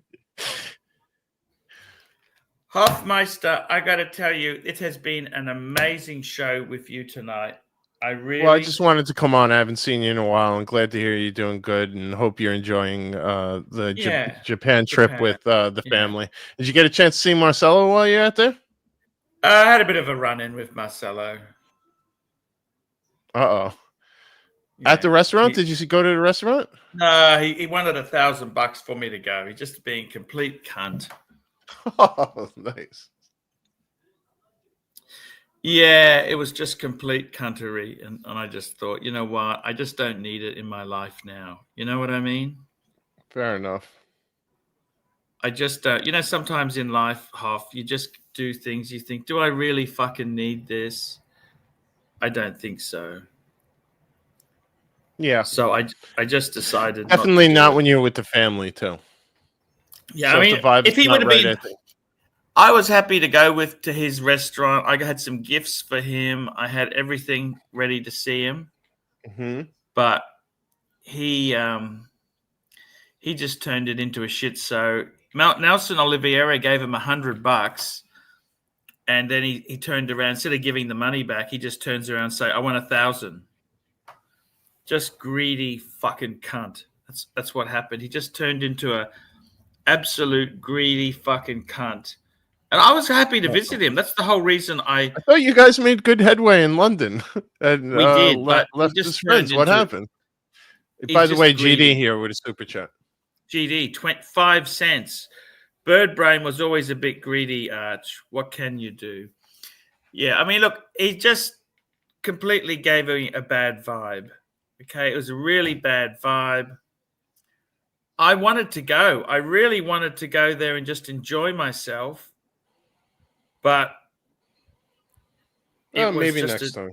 Hofmeister, I got to tell you, it has been an amazing show with you tonight. I just wanted to come on. I haven't seen you in a while. I'm glad to hear you're doing good and hope you're enjoying the Japan trip with the family. Did you get a chance to see Marcelo while you're out there? I had a bit of a run-in with Marcelo. Yeah, at the restaurant? Did you go to the restaurant? No, he wanted $1,000 for me to go. He's just being complete cunt. Oh, nice. Yeah, it was just complete cuntery. And I just thought, you know what? I just don't need it in my life now. You know what I mean? Fair enough. I just don't. You know, sometimes in life, Hoff, you just do things you think, do I really fucking need this? I don't think so. Yeah. So I just decided Definitely not not to do when it. you're with the family too. Yeah, So I if mean, the vibe if is he would not have right, been, I think. I was happy to go to his restaurant. I had some gifts for him. I had everything ready to see him, Hmm. but he just turned it into a shit. So Nelson Oliveira gave him $100, and then he turned around, instead of giving the money back, he just turns around and say, "I want 1,000." Just greedy fucking cunt. That's what happened. He just turned into a absolute greedy fucking cunt. And I was happy to visit him. That's the whole reason I thought you guys made good headway in London and we did, but he left just his friends. turned What into happened? he's By the just way, greedy. GD here with a super chat. GD, 25 cents. Bird Brain was always a bit greedy, Arch. What can you do? Yeah, I mean, look, he just completely gave me a bad vibe. Okay, it was a really bad vibe. I wanted to go. I really wanted to go there and just enjoy myself. But it was Maybe just next time.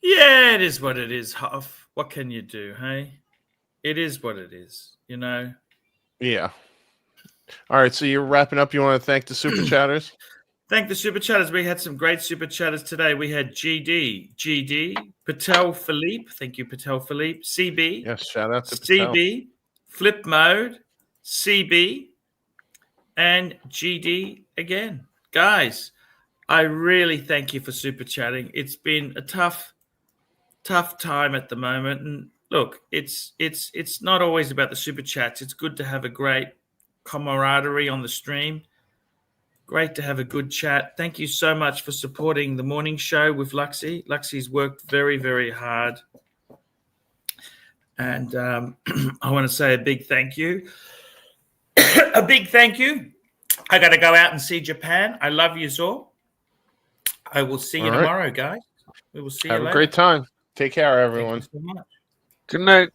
Yeah, it is what it is, Huff. What can you do, hey? It is what it is, you know? Yeah. All right, so you're wrapping up. You want to thank the super chatters? Thank the super chatters. We had some great super chatters today. We had GD, Patel Philippe. Thank you, Patel Philippe. CB. Yes, shout out to Patel. CB, Flip Mode, CB, and GD again. Guys, I really thank you for super chatting. It's been a tough time at the moment. And look, it's not always about the super chats. It's good to have a great camaraderie on the stream. Great to have a good chat. Thank you so much for supporting the morning show with Luxie. Luxie's worked very, very hard. And I want to say a big thank you. A big thank you. I got to go out and see Japan. I love you all. I will see you All right. tomorrow, guys. We will see you Have a later. great time. Take care, everyone. Thank you so much. Good night.